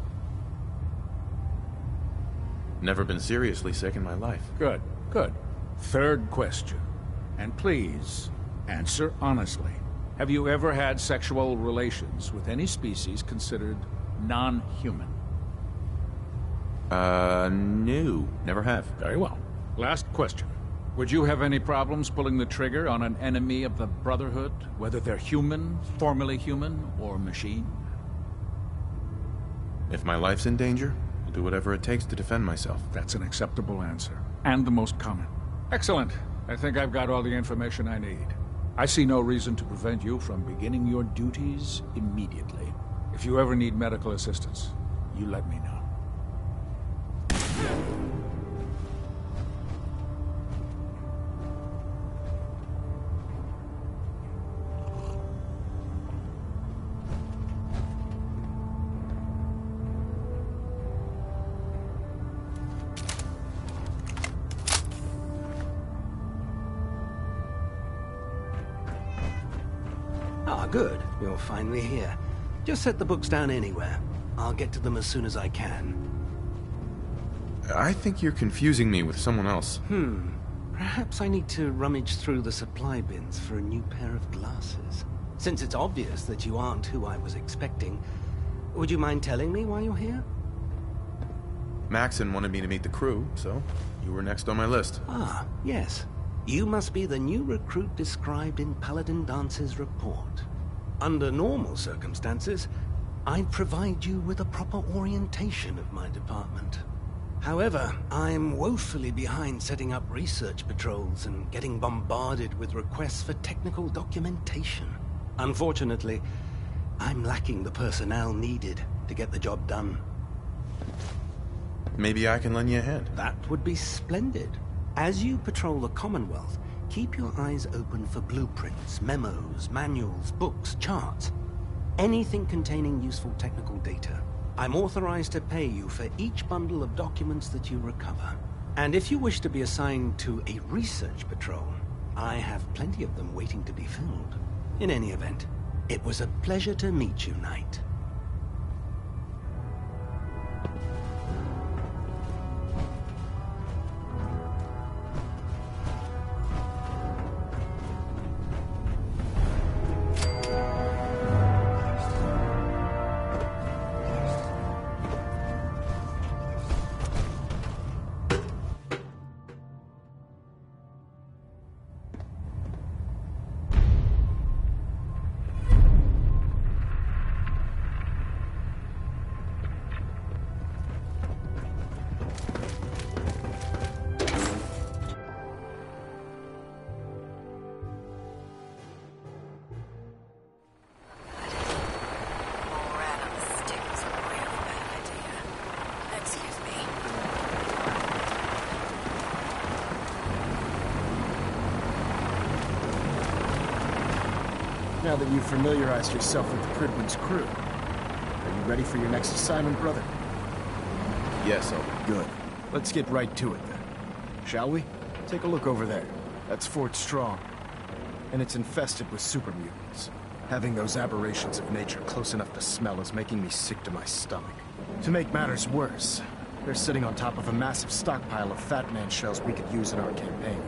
Never been seriously sick in my life. Good, good. Third question. And please, answer honestly. Have you ever had sexual relations with any species considered non-human? No. Never have. Very well. Last question. Would you have any problems pulling the trigger on an enemy of the Brotherhood, whether they're human, formerly human, or machine? If my life's in danger, I'll do whatever it takes to defend myself. That's an acceptable answer, and the most common. Excellent. I think I've got all the information I need. I see no reason to prevent you from beginning your duties immediately. If you ever need medical assistance, you let me know. Ah, good. You're finally here. Just set the books down anywhere. I'll get to them as soon as I can. I think you're confusing me with someone else. Perhaps I need to rummage through the supply bins for a new pair of glasses. Since it's obvious that you aren't who I was expecting, would you mind telling me why you're here? Maxon wanted me to meet the crew, so you were next on my list. Ah, yes. You must be the new recruit described in Paladin Dance's report. Under normal circumstances, I'd provide you with a proper orientation of my department. However, I'm woefully behind setting up research patrols and getting bombarded with requests for technical documentation. Unfortunately, I'm lacking the personnel needed to get the job done. Maybe I can lend you a hand. That would be splendid. As you patrol the Commonwealth, keep your eyes open for blueprints, memos, manuals, books, charts. Anything containing useful technical data. I'm authorized to pay you for each bundle of documents that you recover. And if you wish to be assigned to a research patrol, I have plenty of them waiting to be filled. In any event, it was a pleasure to meet you, Knight. Now that you've familiarized yourself with the Prydwen's crew, are you ready for your next assignment, brother? Yes, I'll be. Good. Let's get right to it then. Shall we? Take a look over there. That's Fort Strong. and it's infested with super mutants. Having those aberrations of nature close enough to smell is making me sick to my stomach. To make matters worse, they're sitting on top of a massive stockpile of Fat Man shells we could use in our campaign.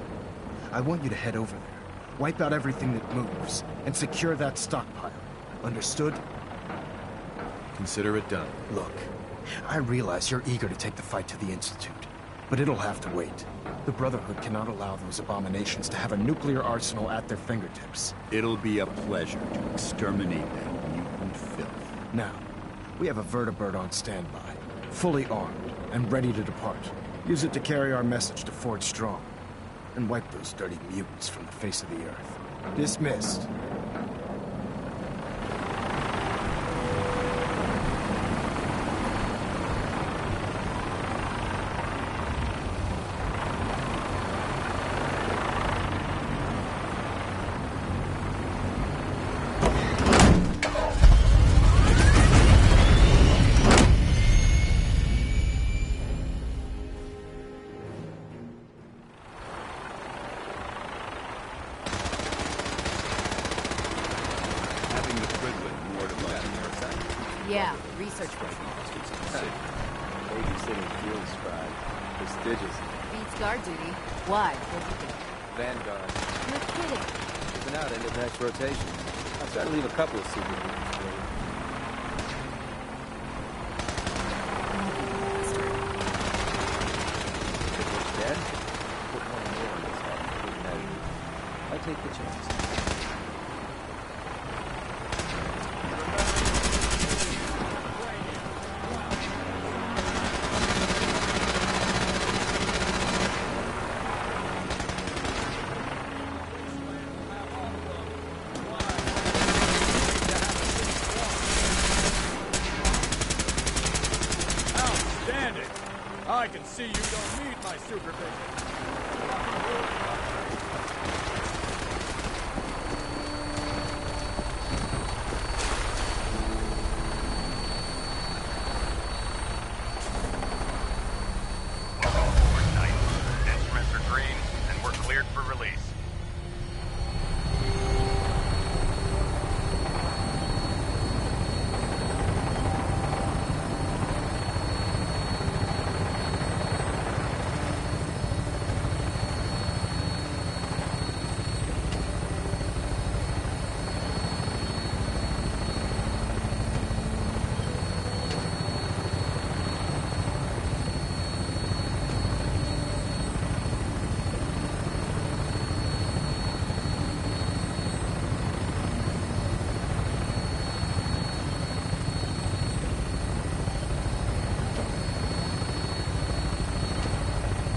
I want you to head over there, wipe out everything that moves, and secure that stockpile. Understood? Consider it done. Look, I realize you're eager to take the fight to the Institute, but it'll have to wait. The Brotherhood cannot allow those abominations to have a nuclear arsenal at their fingertips. It'll be a pleasure to exterminate that mutant filth. Now, we have a vertibird on standby, fully armed and ready to depart. Use it to carry our message to Fort Strong, and wipe those dirty mutants from the face of the earth. Dismissed. Yeah, research personnel. Babysitting field scribe. Prestigious. Beats guard duty. Why? What'd you think? Vanguard. You're kidding. Moving out into the next rotation. I've got to leave a couple of super mutants for you. If it's dead, put one more in his head. Good measure. I take the chance. I can see you don't need my supervision. Instruments are green, and we're cleared for release.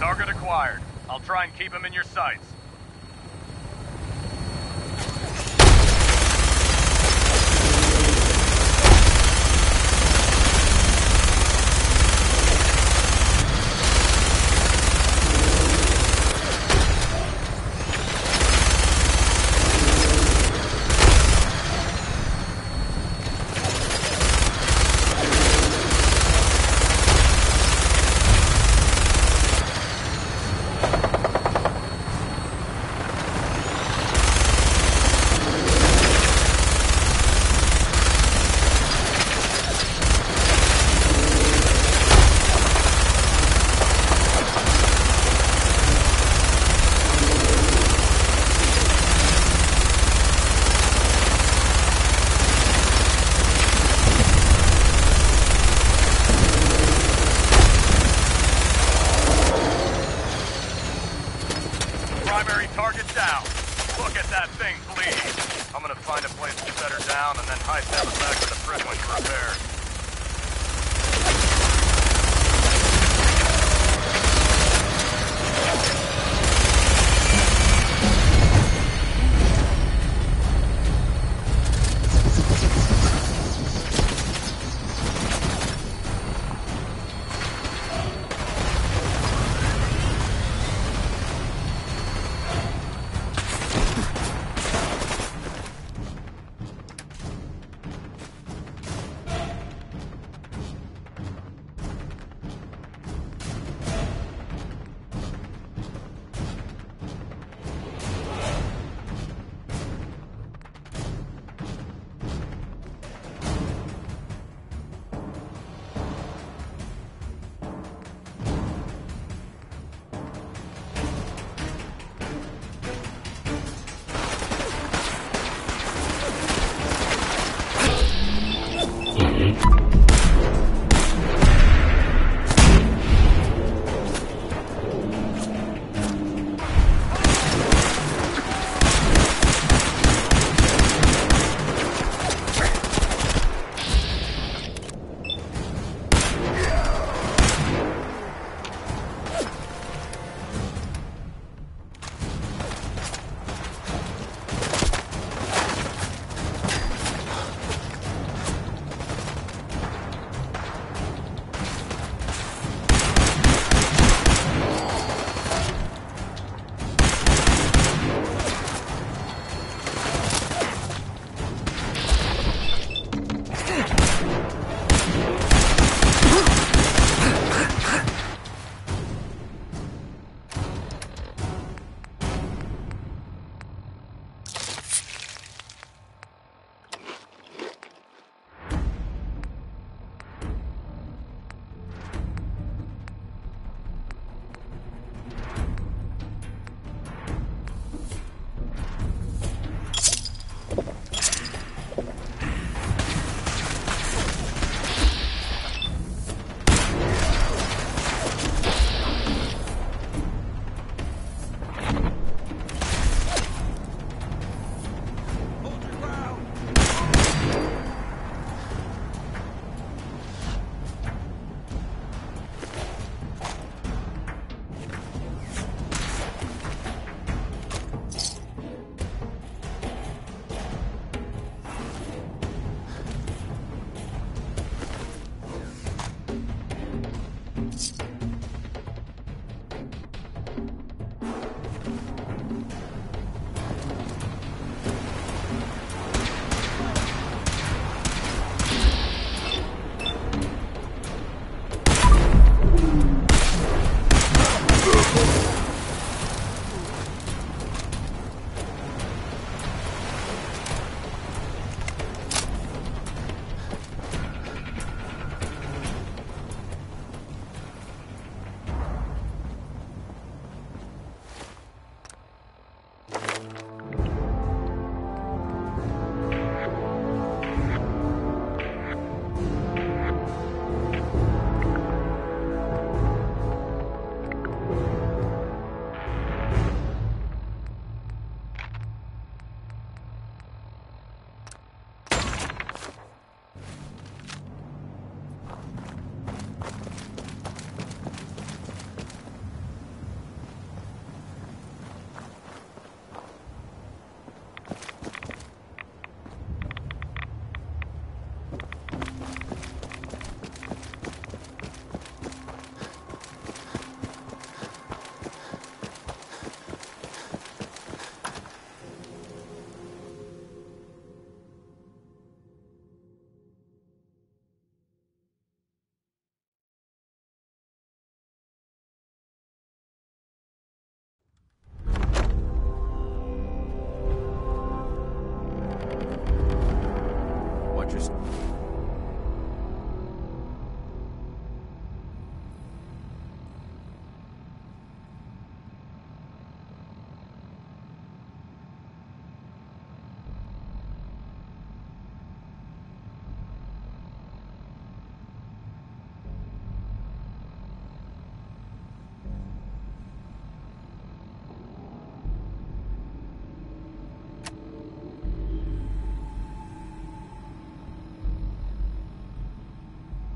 Target acquired. I'll try and keep him in your sights. Primary target down. Look at that thing bleed. I'm gonna find a place to set her down and then hightail it back to the Fredwin for repair.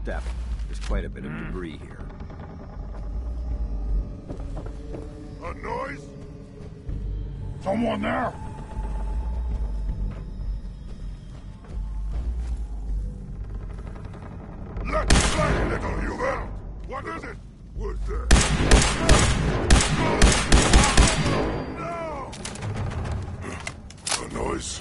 step. There's quite a bit of debris here. A noise? Someone there? Let's play, little human! What is it? What's that? No! A noise.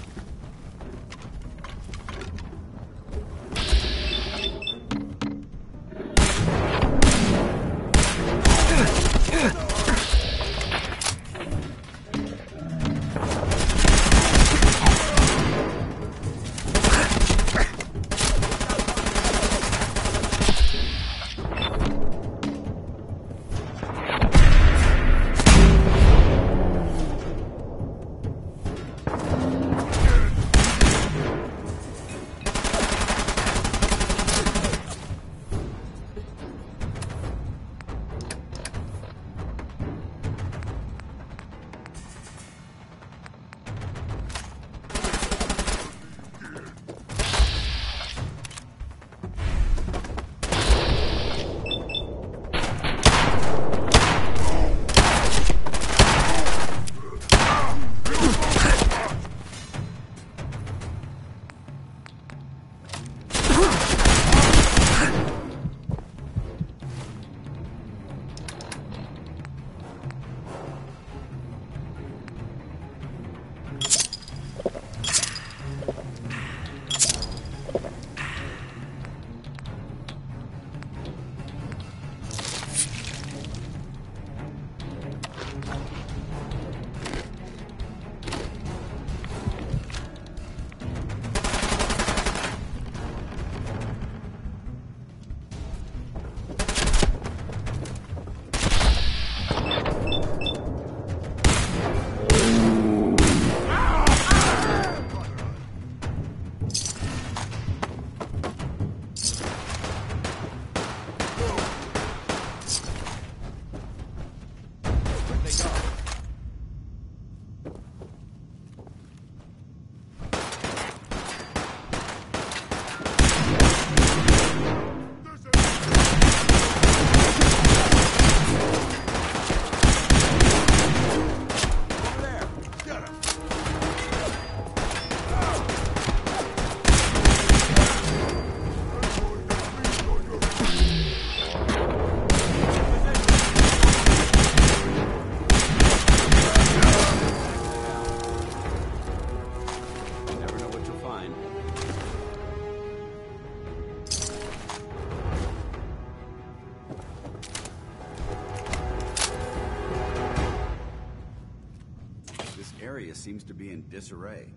Seems to be in disarray.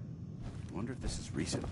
I wonder if this is recent.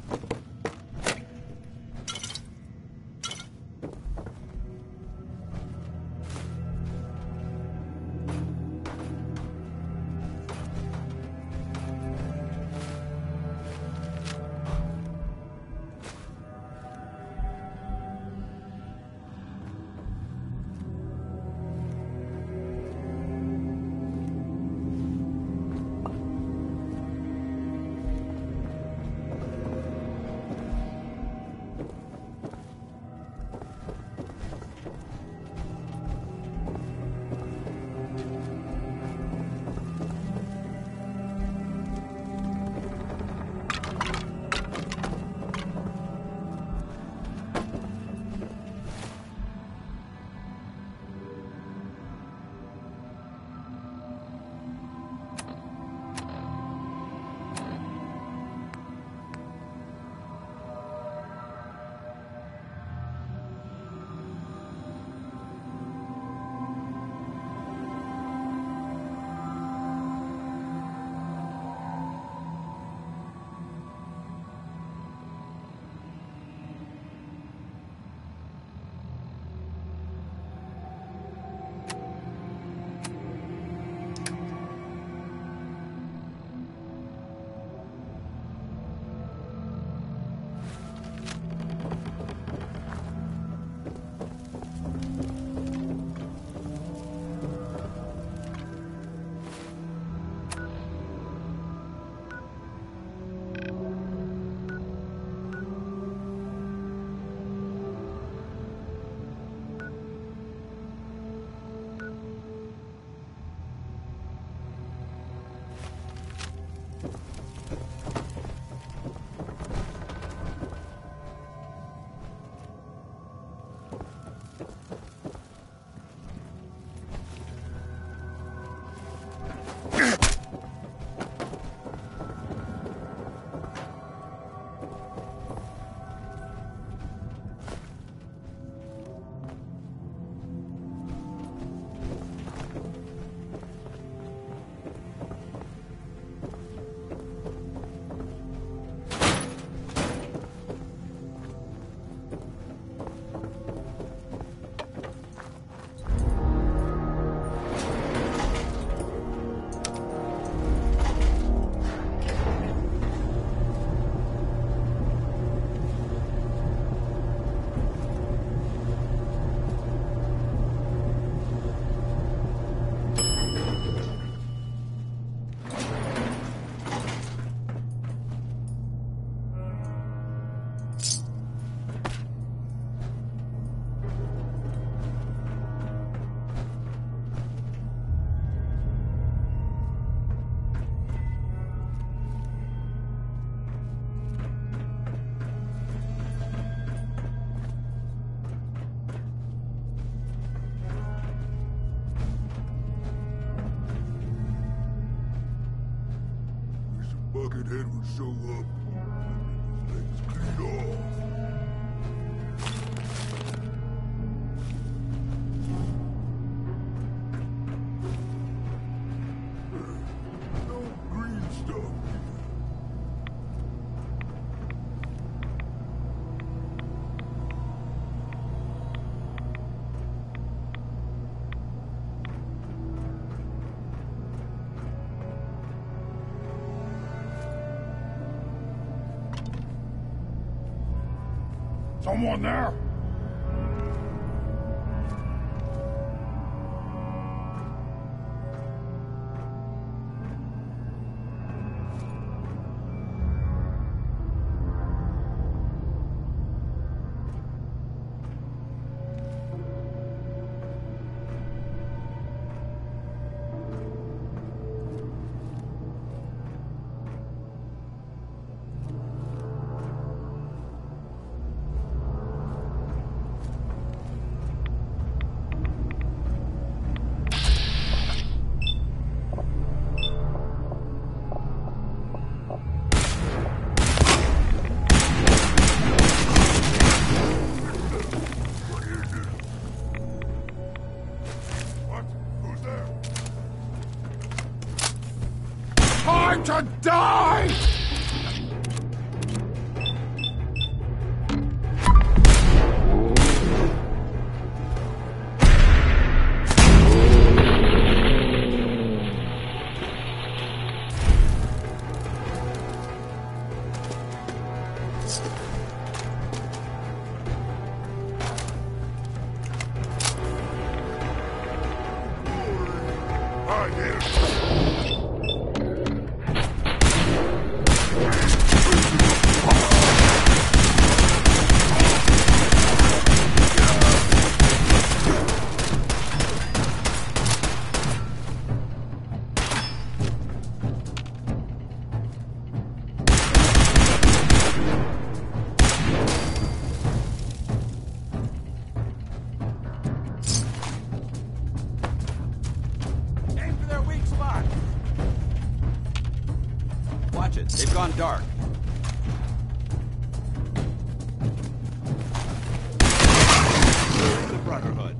Buckethead will show up. Legs clean off. No green stuff. Someone there? Time to die! They've gone dark. The Brotherhood.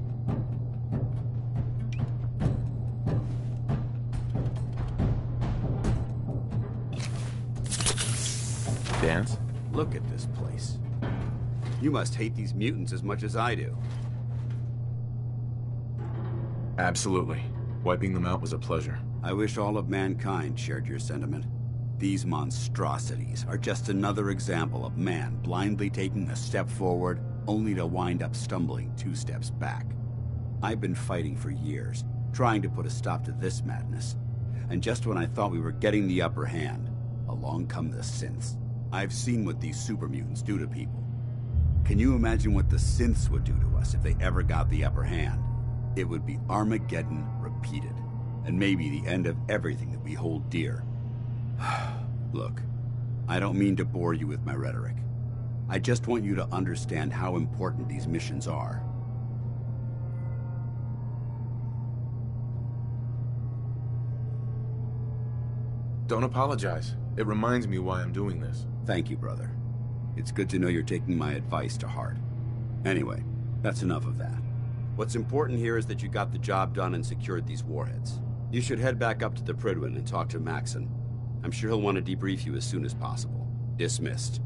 Dance? Look at this place. You must hate these mutants as much as I do. Absolutely. Wiping them out was a pleasure. I wish all of mankind shared your sentiment. These monstrosities are just another example of man blindly taking a step forward, only to wind up stumbling 2 steps back. I've been fighting for years, trying to put a stop to this madness. And just when I thought we were getting the upper hand, along come the synths. I've seen what these super mutants do to people. Can you imagine what the synths would do to us if they ever got the upper hand? It would be Armageddon repeated, and maybe the end of everything that we hold dear. Look, I don't mean to bore you with my rhetoric. I just want you to understand how important these missions are. Don't apologize. It reminds me why I'm doing this. Thank you, brother. It's good to know you're taking my advice to heart. Anyway, that's enough of that. What's important here is that you got the job done and secured these warheads. You should head back up to the Prydwen and talk to Maxson. I'm sure he'll want to debrief you as soon as possible. Dismissed.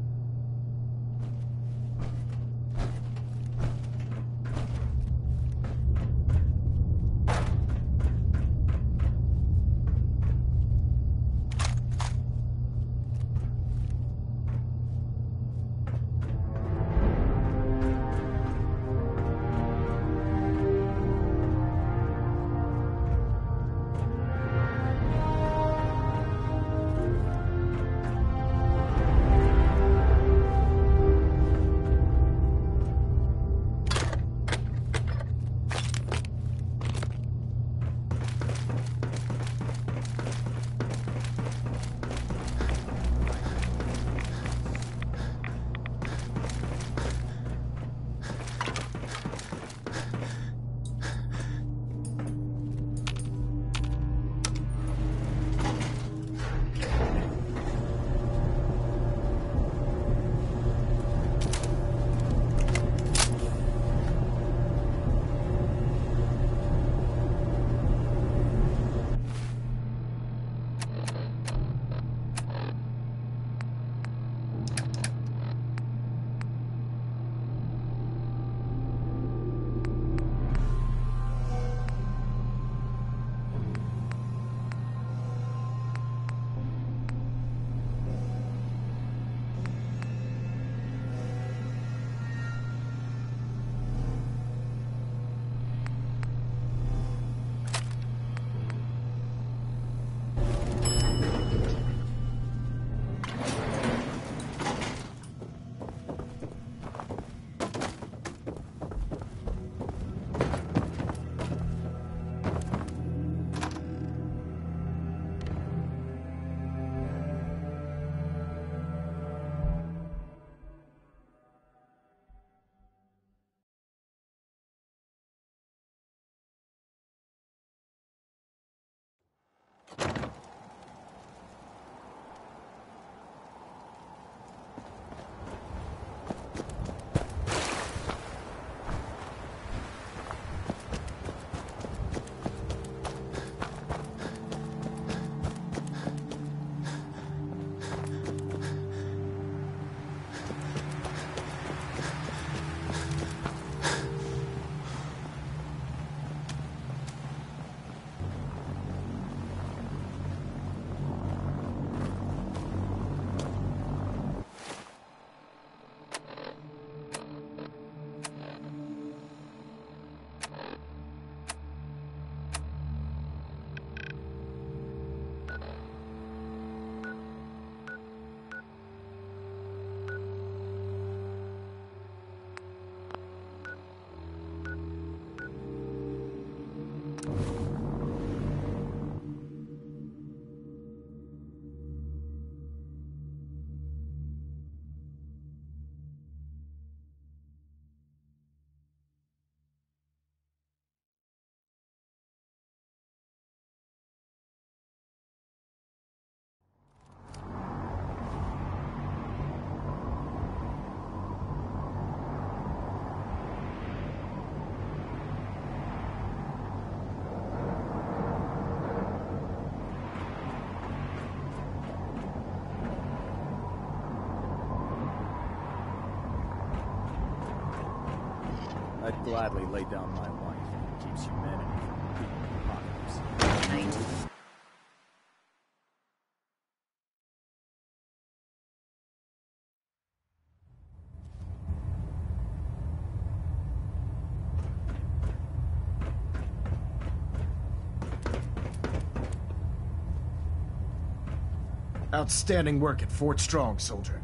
I'd gladly lay down my life if it keeps humanity from repeating the apocalypse. Outstanding work at Fort Strong, soldier.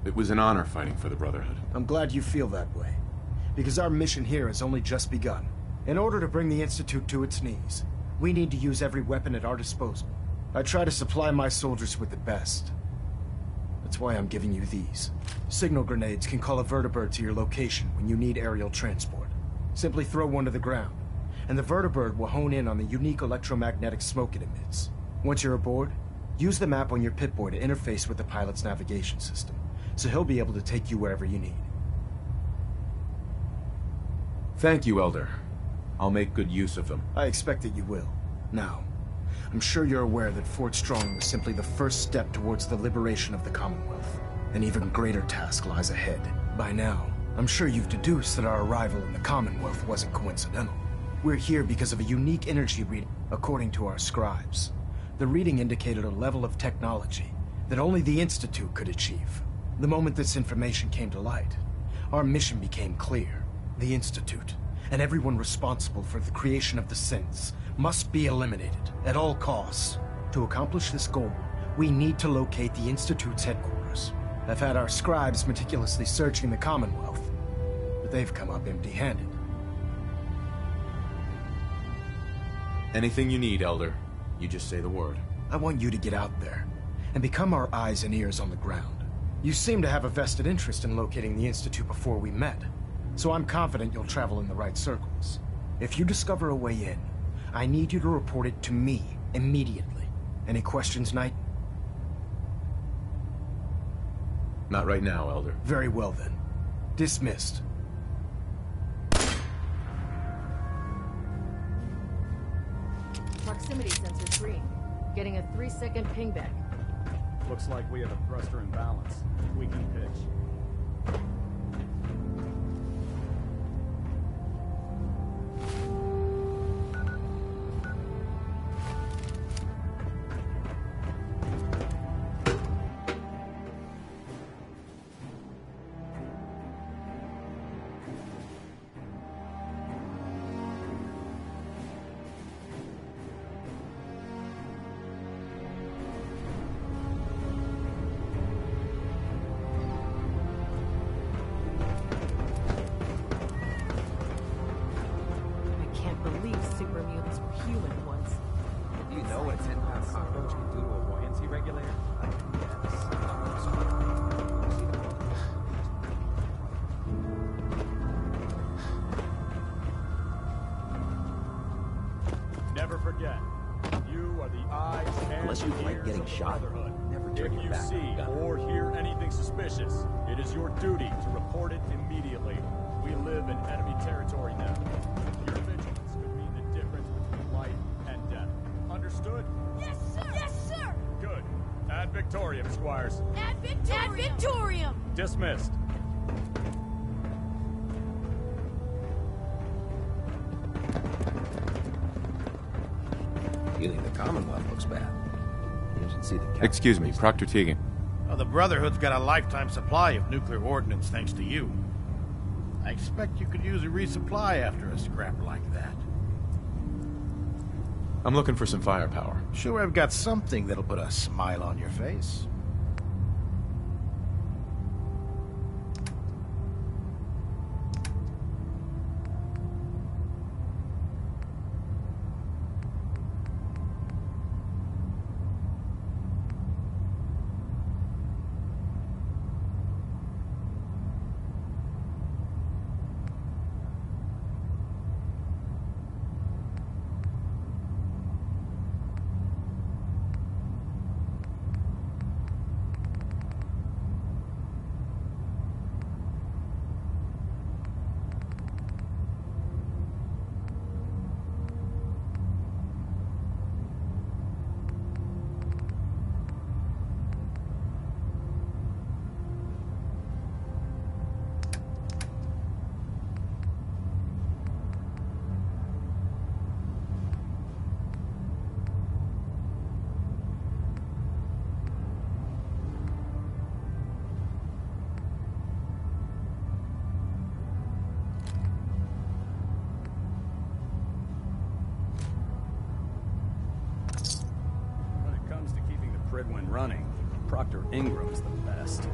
It was an honor fighting for the Brotherhood. I'm glad you feel that way, because our mission here has only just begun. In order to bring the Institute to its knees, we need to use every weapon at our disposal. I try to supply my soldiers with the best. That's why I'm giving you these. Signal grenades can call a vertibird to your location when you need aerial transport. Simply throw one to the ground, and the vertibird will hone in on the unique electromagnetic smoke it emits. Once you're aboard, use the map on your Pip-Boy to interface with the pilot's navigation system, so he'll be able to take you wherever you need. Thank you, Elder. I'll make good use of them. I expect that you will. Now, I'm sure you're aware that Fort Strong was simply the first step towards the liberation of the Commonwealth. An even greater task lies ahead. By now, I'm sure you've deduced that our arrival in the Commonwealth wasn't coincidental. We're here because of a unique energy reading, according to our scribes. The reading indicated a level of technology that only the Institute could achieve. The moment this information came to light, our mission became clear. The Institute, and everyone responsible for the creation of the synths, must be eliminated at all costs. To accomplish this goal, we need to locate the Institute's headquarters. I've had our scribes meticulously searching the Commonwealth, but they've come up empty-handed. Anything you need, Elder. You just say the word. I want you to get out there and become our eyes and ears on the ground. You seem to have a vested interest in locating the Institute before we met, so I'm confident you'll travel in the right circles. If you discover a way in, I need you to report it to me immediately. Any questions, Knight? Not right now, Elder. Very well then. Dismissed. Proximity sensor green. Getting a 3-second pingback. Looks like we have a thruster imbalance. Tweaking pitch. super mutants were human once. Do you know what a 10-pound cockroach can do to a buoyancy regulator? I Never forget, you are the eyes and Unless you like ears getting of the shot, Brotherhood. never If turn your you back on see gun. or hear anything suspicious, it is your duty to report it immediately. We live in enemy territory now. Your vigilance could mean the difference between life and death. Understood? Yes, sir! Yes, sir! Good. Ad Victorium, Squires. Ad Victorium! Ad Victorium! Dismissed. Feeling the Commonwealth looks bad. You should see the captain. Excuse me, Proctor Teagan. Well, the Brotherhood's got a lifetime supply of nuclear ordnance thanks to you. I expect you could use a resupply after a scrap like that. I'm looking for some firepower. Sure, I've got something that'll put a smile on your face. running, Proctor Ingram's the best.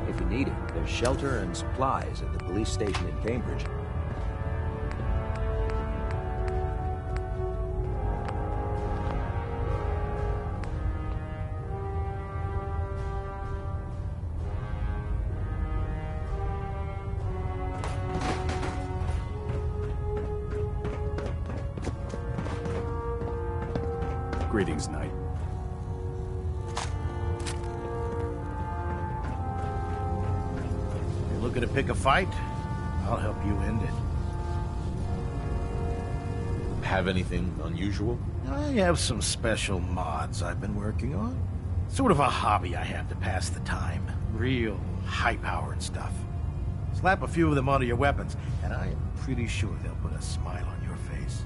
If you need it, there's shelter and supplies at the police station in Cambridge. Greetings, Knight. You're looking to pick a fight? I'll help you end it. Have anything unusual? I have some special mods I've been working on. Sort of a hobby I have to pass the time. Real high-powered stuff. Slap a few of them onto your weapons, and I am pretty sure they'll put a smile on your face.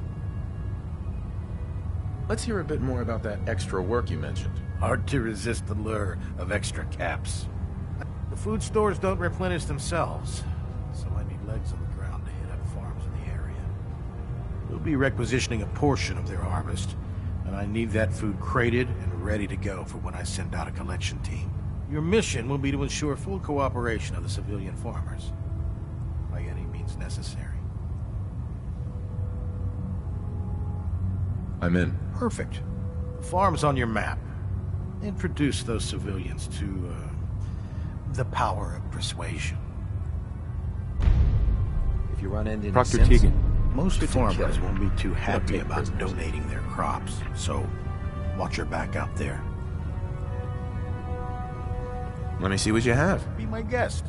Let's hear a bit more about that extra work you mentioned. Hard to resist the lure of extra caps. The food stores don't replenish themselves, so I need legs on the ground to hit up farms in the area. We'll be requisitioning a portion of their harvest, and I need that food crated and ready to go for when I send out a collection team. Your mission will be to ensure full cooperation of the civilian farmers, by any means necessary. I'm in. Perfect. The farm's on your map. Introduce those civilians to, the power of persuasion. If you run into Proctor Sims, Teagan. Most good to farmers kill. won't be too happy take about prisoners. donating their crops, so watch your back out there. Let me see what you have. Be my guest.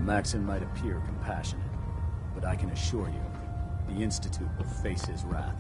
Maxon might appear compassionate, but I can assure you, the Institute will face his wrath.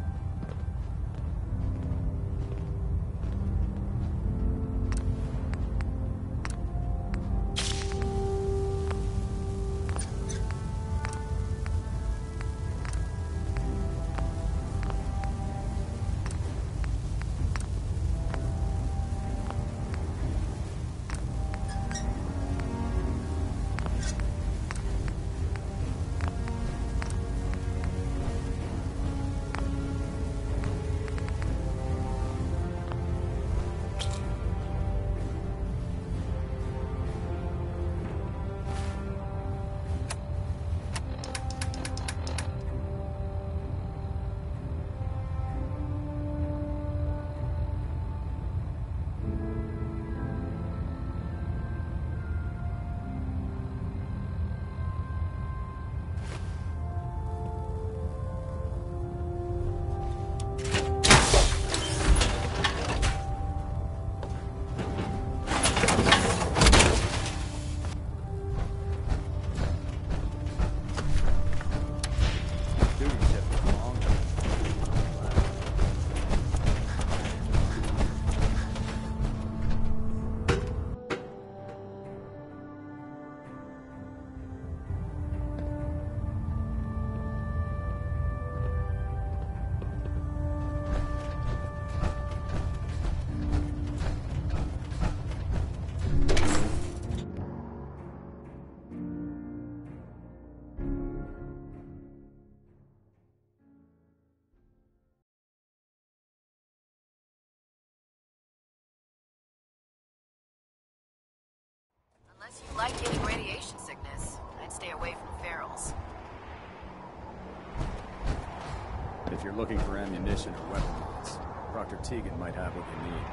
looking for ammunition or weapons, Dr. Tegan might have what you need.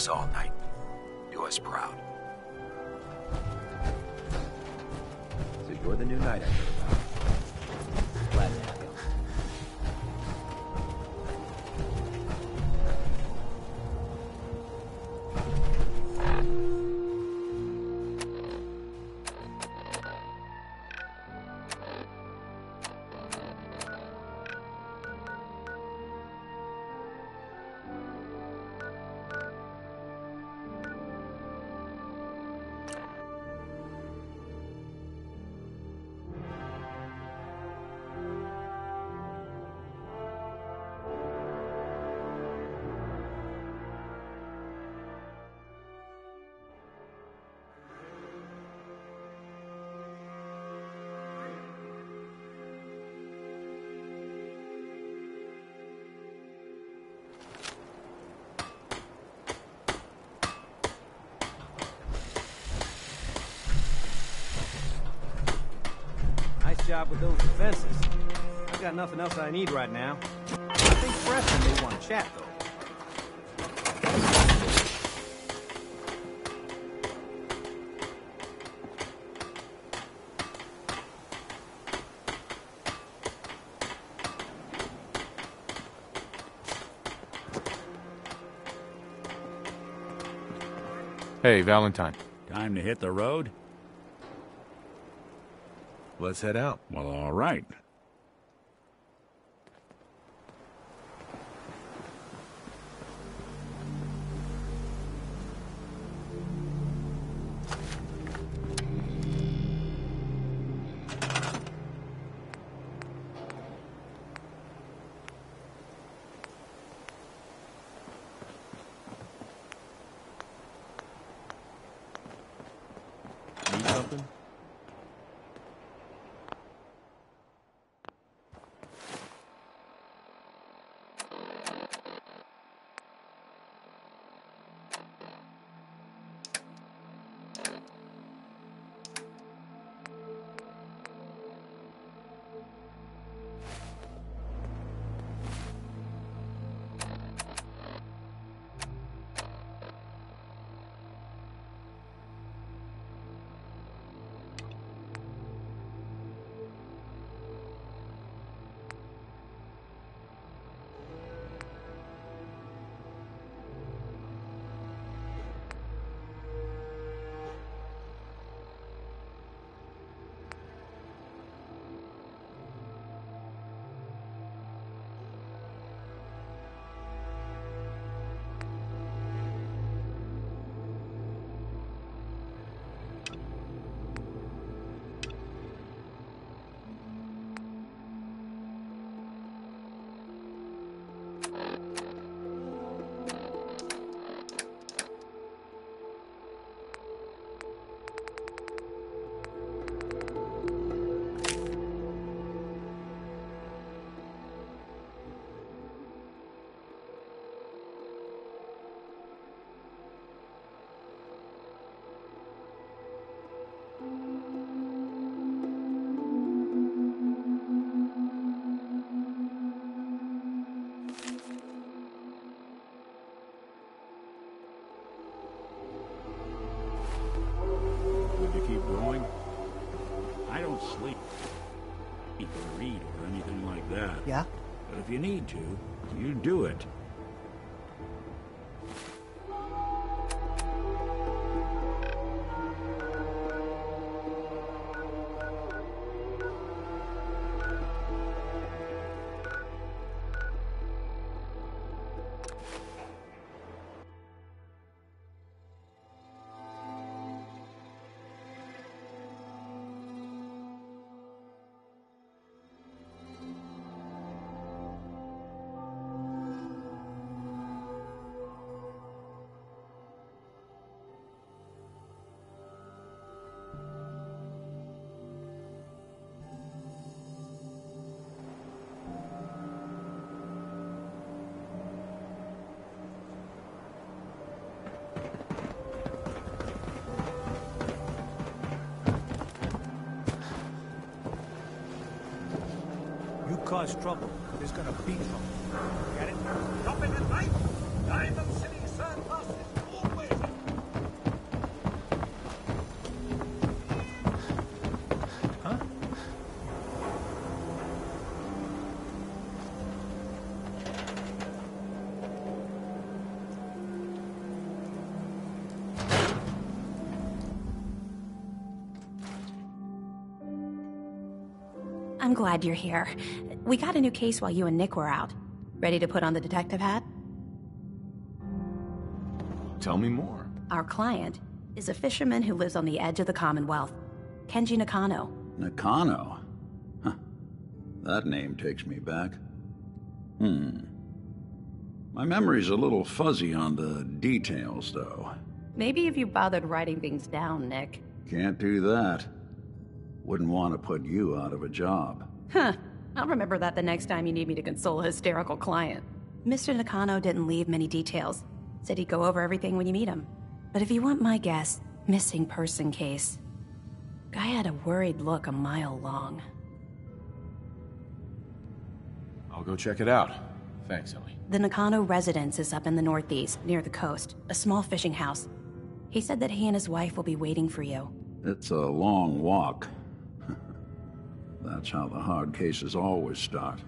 All night. Do us proud. So you're the new knight I heard about. Glad to have you. Nice job with those defenses. I've got nothing else I need right now. I think Preston may want to chat, though. Hey, Valentine. Time to hit the road? Let's head out. Well, all right. Need something? Yeah? But if you need to, you do it. Cause trouble, there's gonna be trouble. Get it? Dropping a knife? Diamond City surplus is always... Huh? I'm glad you're here. We got a new case while you and Nick were out. Ready to put on the detective hat? Tell me more. Our client is a fisherman who lives on the edge of the Commonwealth. Kenji Nakano. Nakano? Huh. That name takes me back. My memory's a little fuzzy on the details, though. Maybe if you bothered writing things down, Nick. Can't do that. Wouldn't want to put you out of a job. Huh. I'll remember that the next time you need me to console a hysterical client. Mr. Nakano didn't leave many details. Said he'd go over everything when you meet him. But if you want my guess, missing person case. Guy had a worried look a mile long. I'll go check it out. Thanks, Ellie. The Nakano residence is up in the northeast, near the coast. A small fishing house. He said that he and his wife will be waiting for you. It's a long walk. That's how the hard cases always start.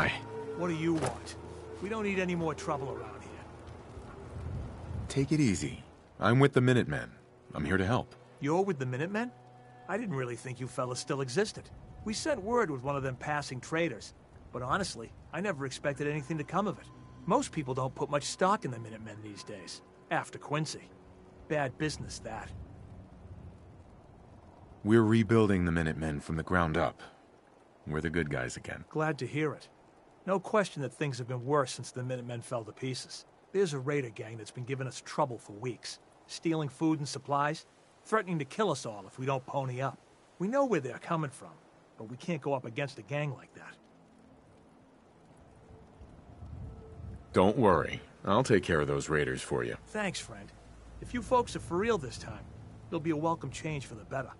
I? What do you want? We don't need any more trouble around here. Take it easy. I'm with the Minutemen. I'm here to help. You're with the Minutemen? I didn't really think you fellas still existed. We sent word with one of them passing traders. But honestly, I never expected anything to come of it. Most people don't put much stock in the Minutemen these days. After Quincy. Bad business, that. We're rebuilding the Minutemen from the ground up. We're the good guys again. Glad to hear it. No question that things have been worse since the Minutemen fell to pieces. There's a raider gang that's been giving us trouble for weeks. Stealing food and supplies, threatening to kill us all if we don't pony up. We know where they're coming from, but we can't go up against a gang like that. Don't worry. I'll take care of those raiders for you. Thanks, friend. If you folks are for real this time, it'll be a welcome change for the better.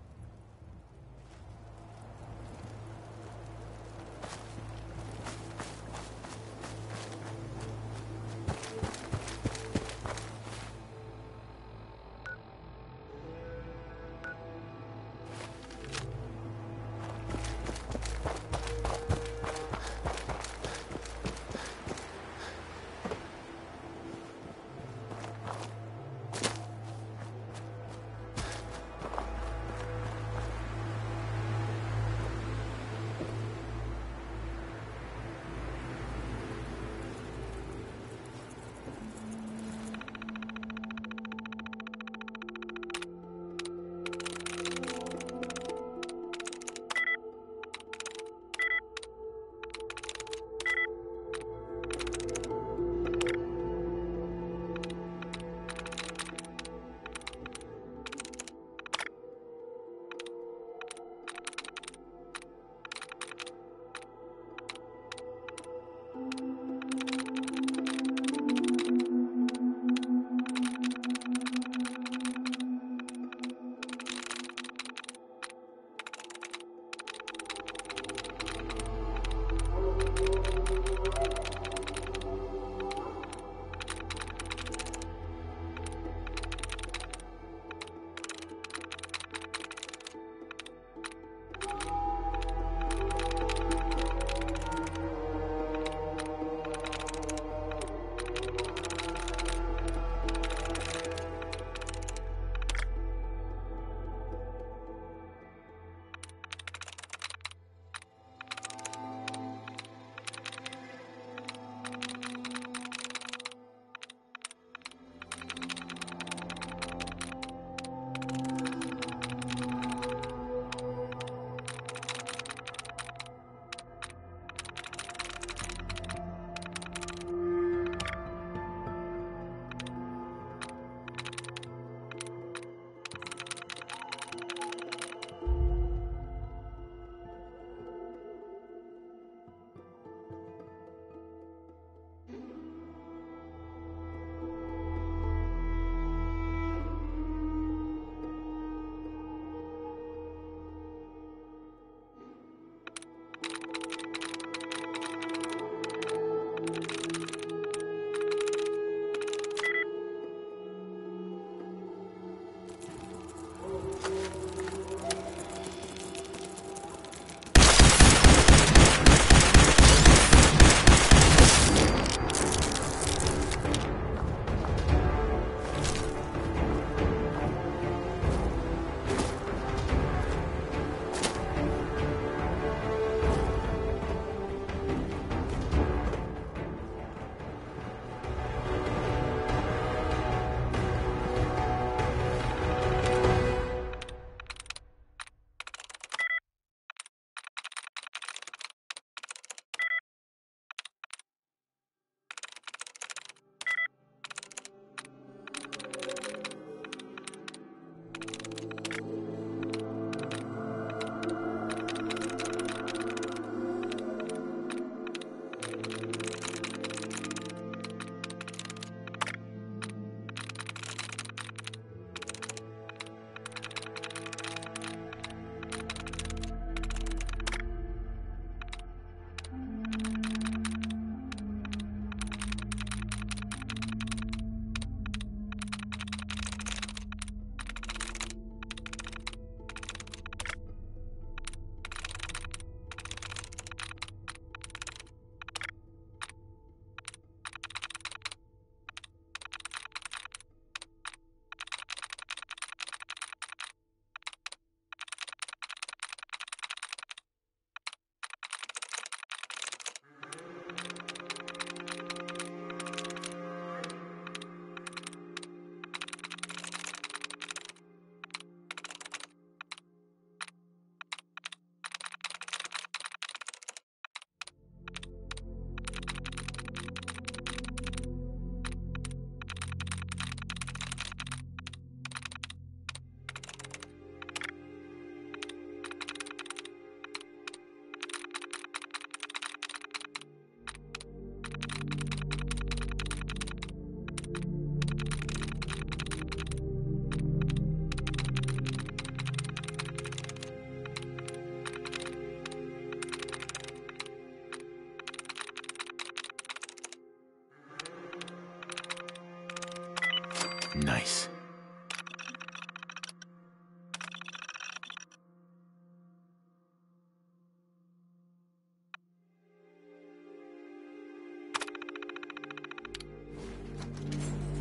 Nice.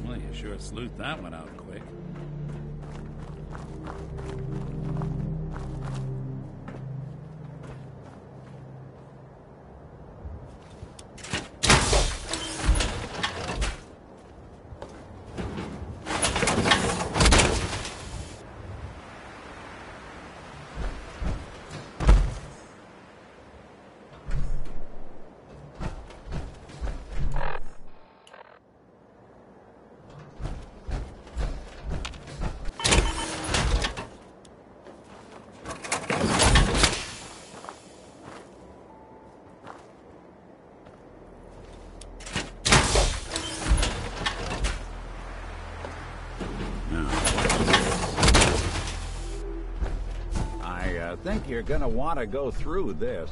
Well, you sure sleuthed that one out quick. I think you're gonna want to go through this.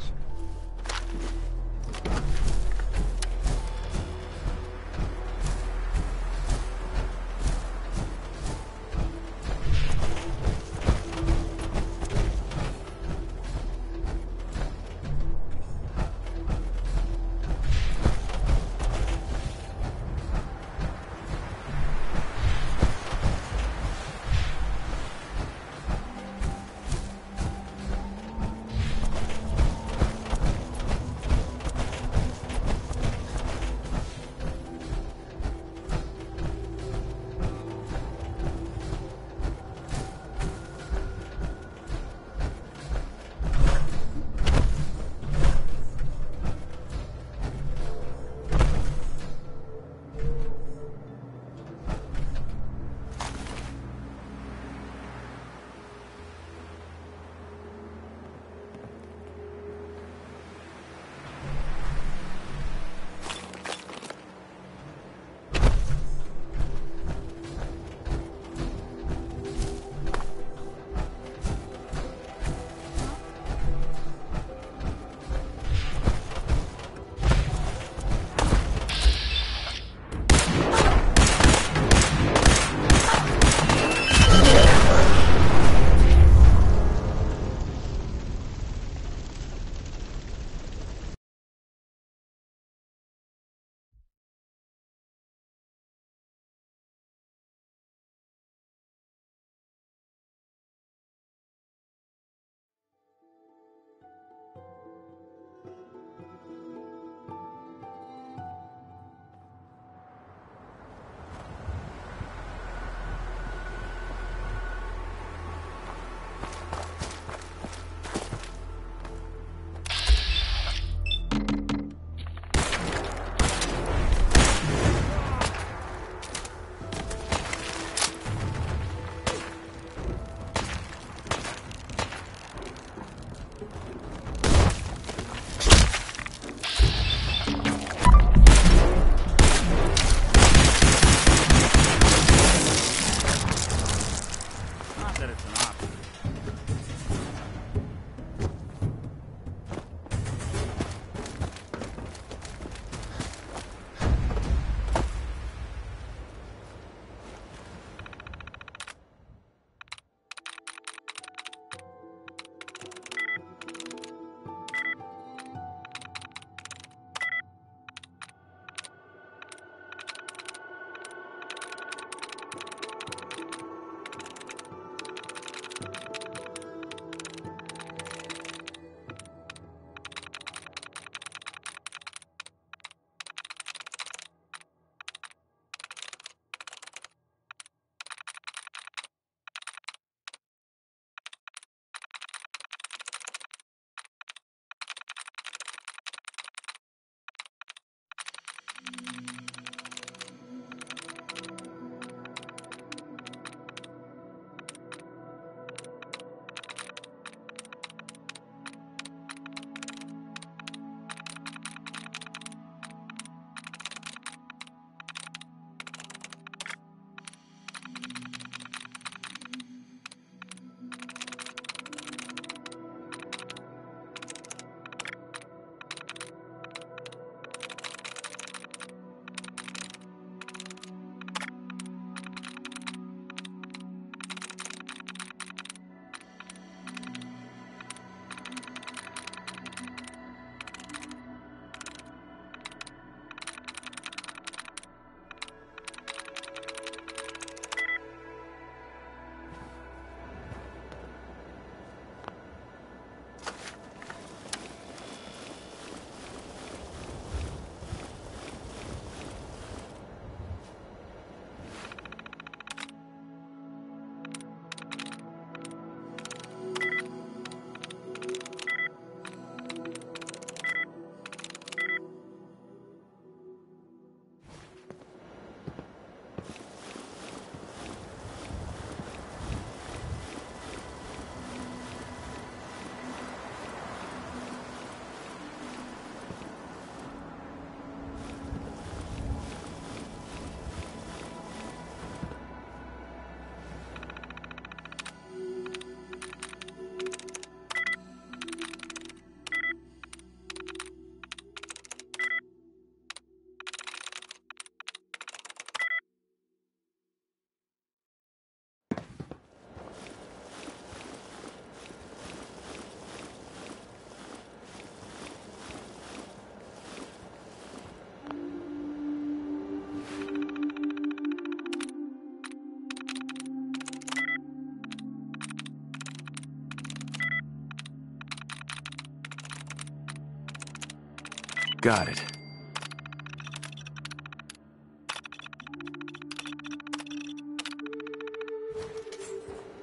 Got it.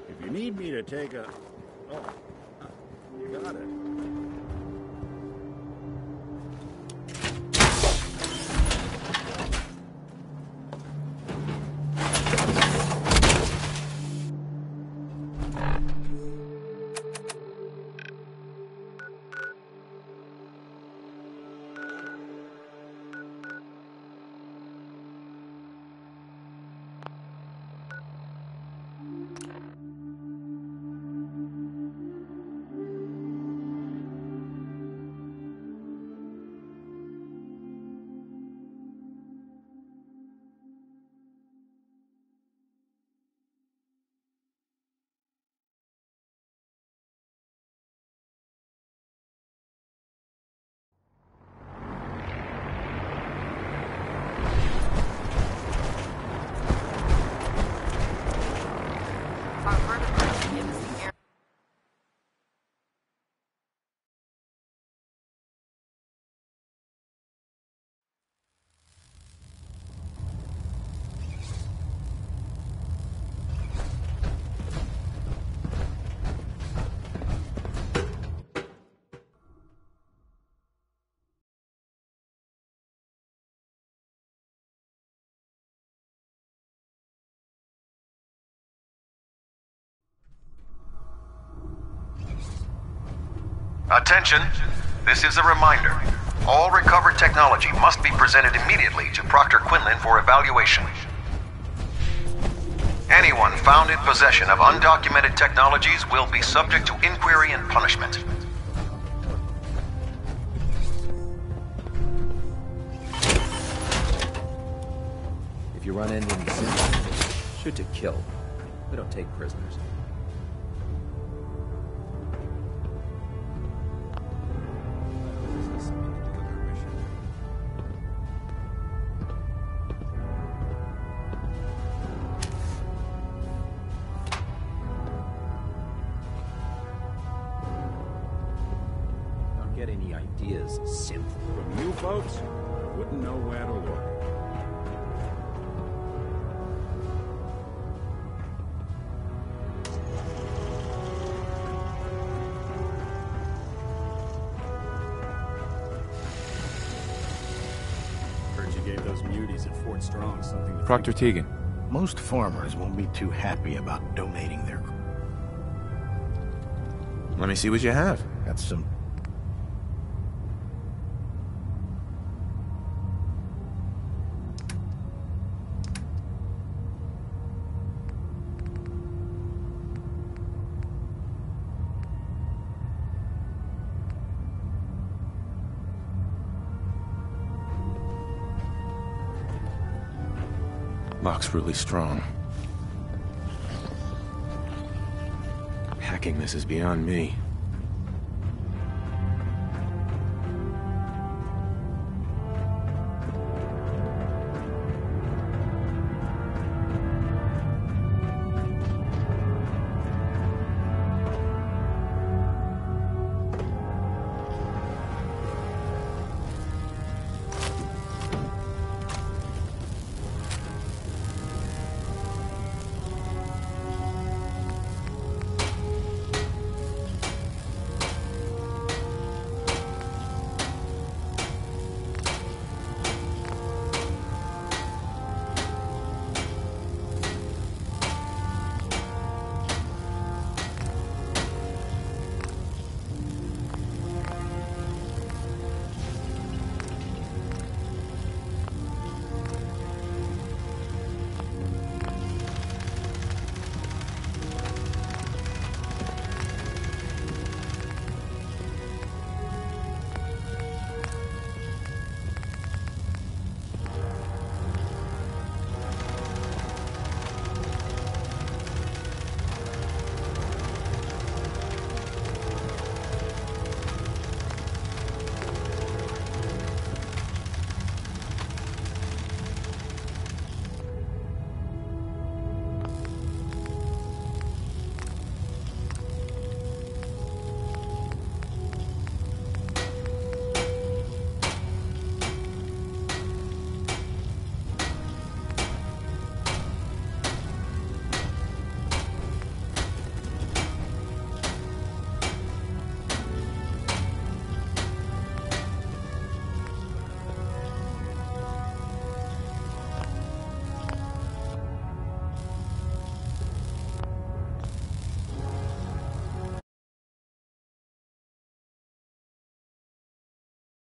If you need me to take a... Oh, you got it. Attention, this is a reminder. All recovered technology must be presented immediately to Proctor Quinlan for evaluation. Anyone found in possession of undocumented technologies will be subject to inquiry and punishment. If you run into any citizens, shoot to kill. We don't take prisoners. Get any ideas, synth? From you folks, I wouldn't know where to look. Heard you gave those muties at Fort Strong something to Proctor Teagan. Most farmers won't be too happy about donating their... Let me see what you have. Got some... Lock's really strong. Hacking this is beyond me.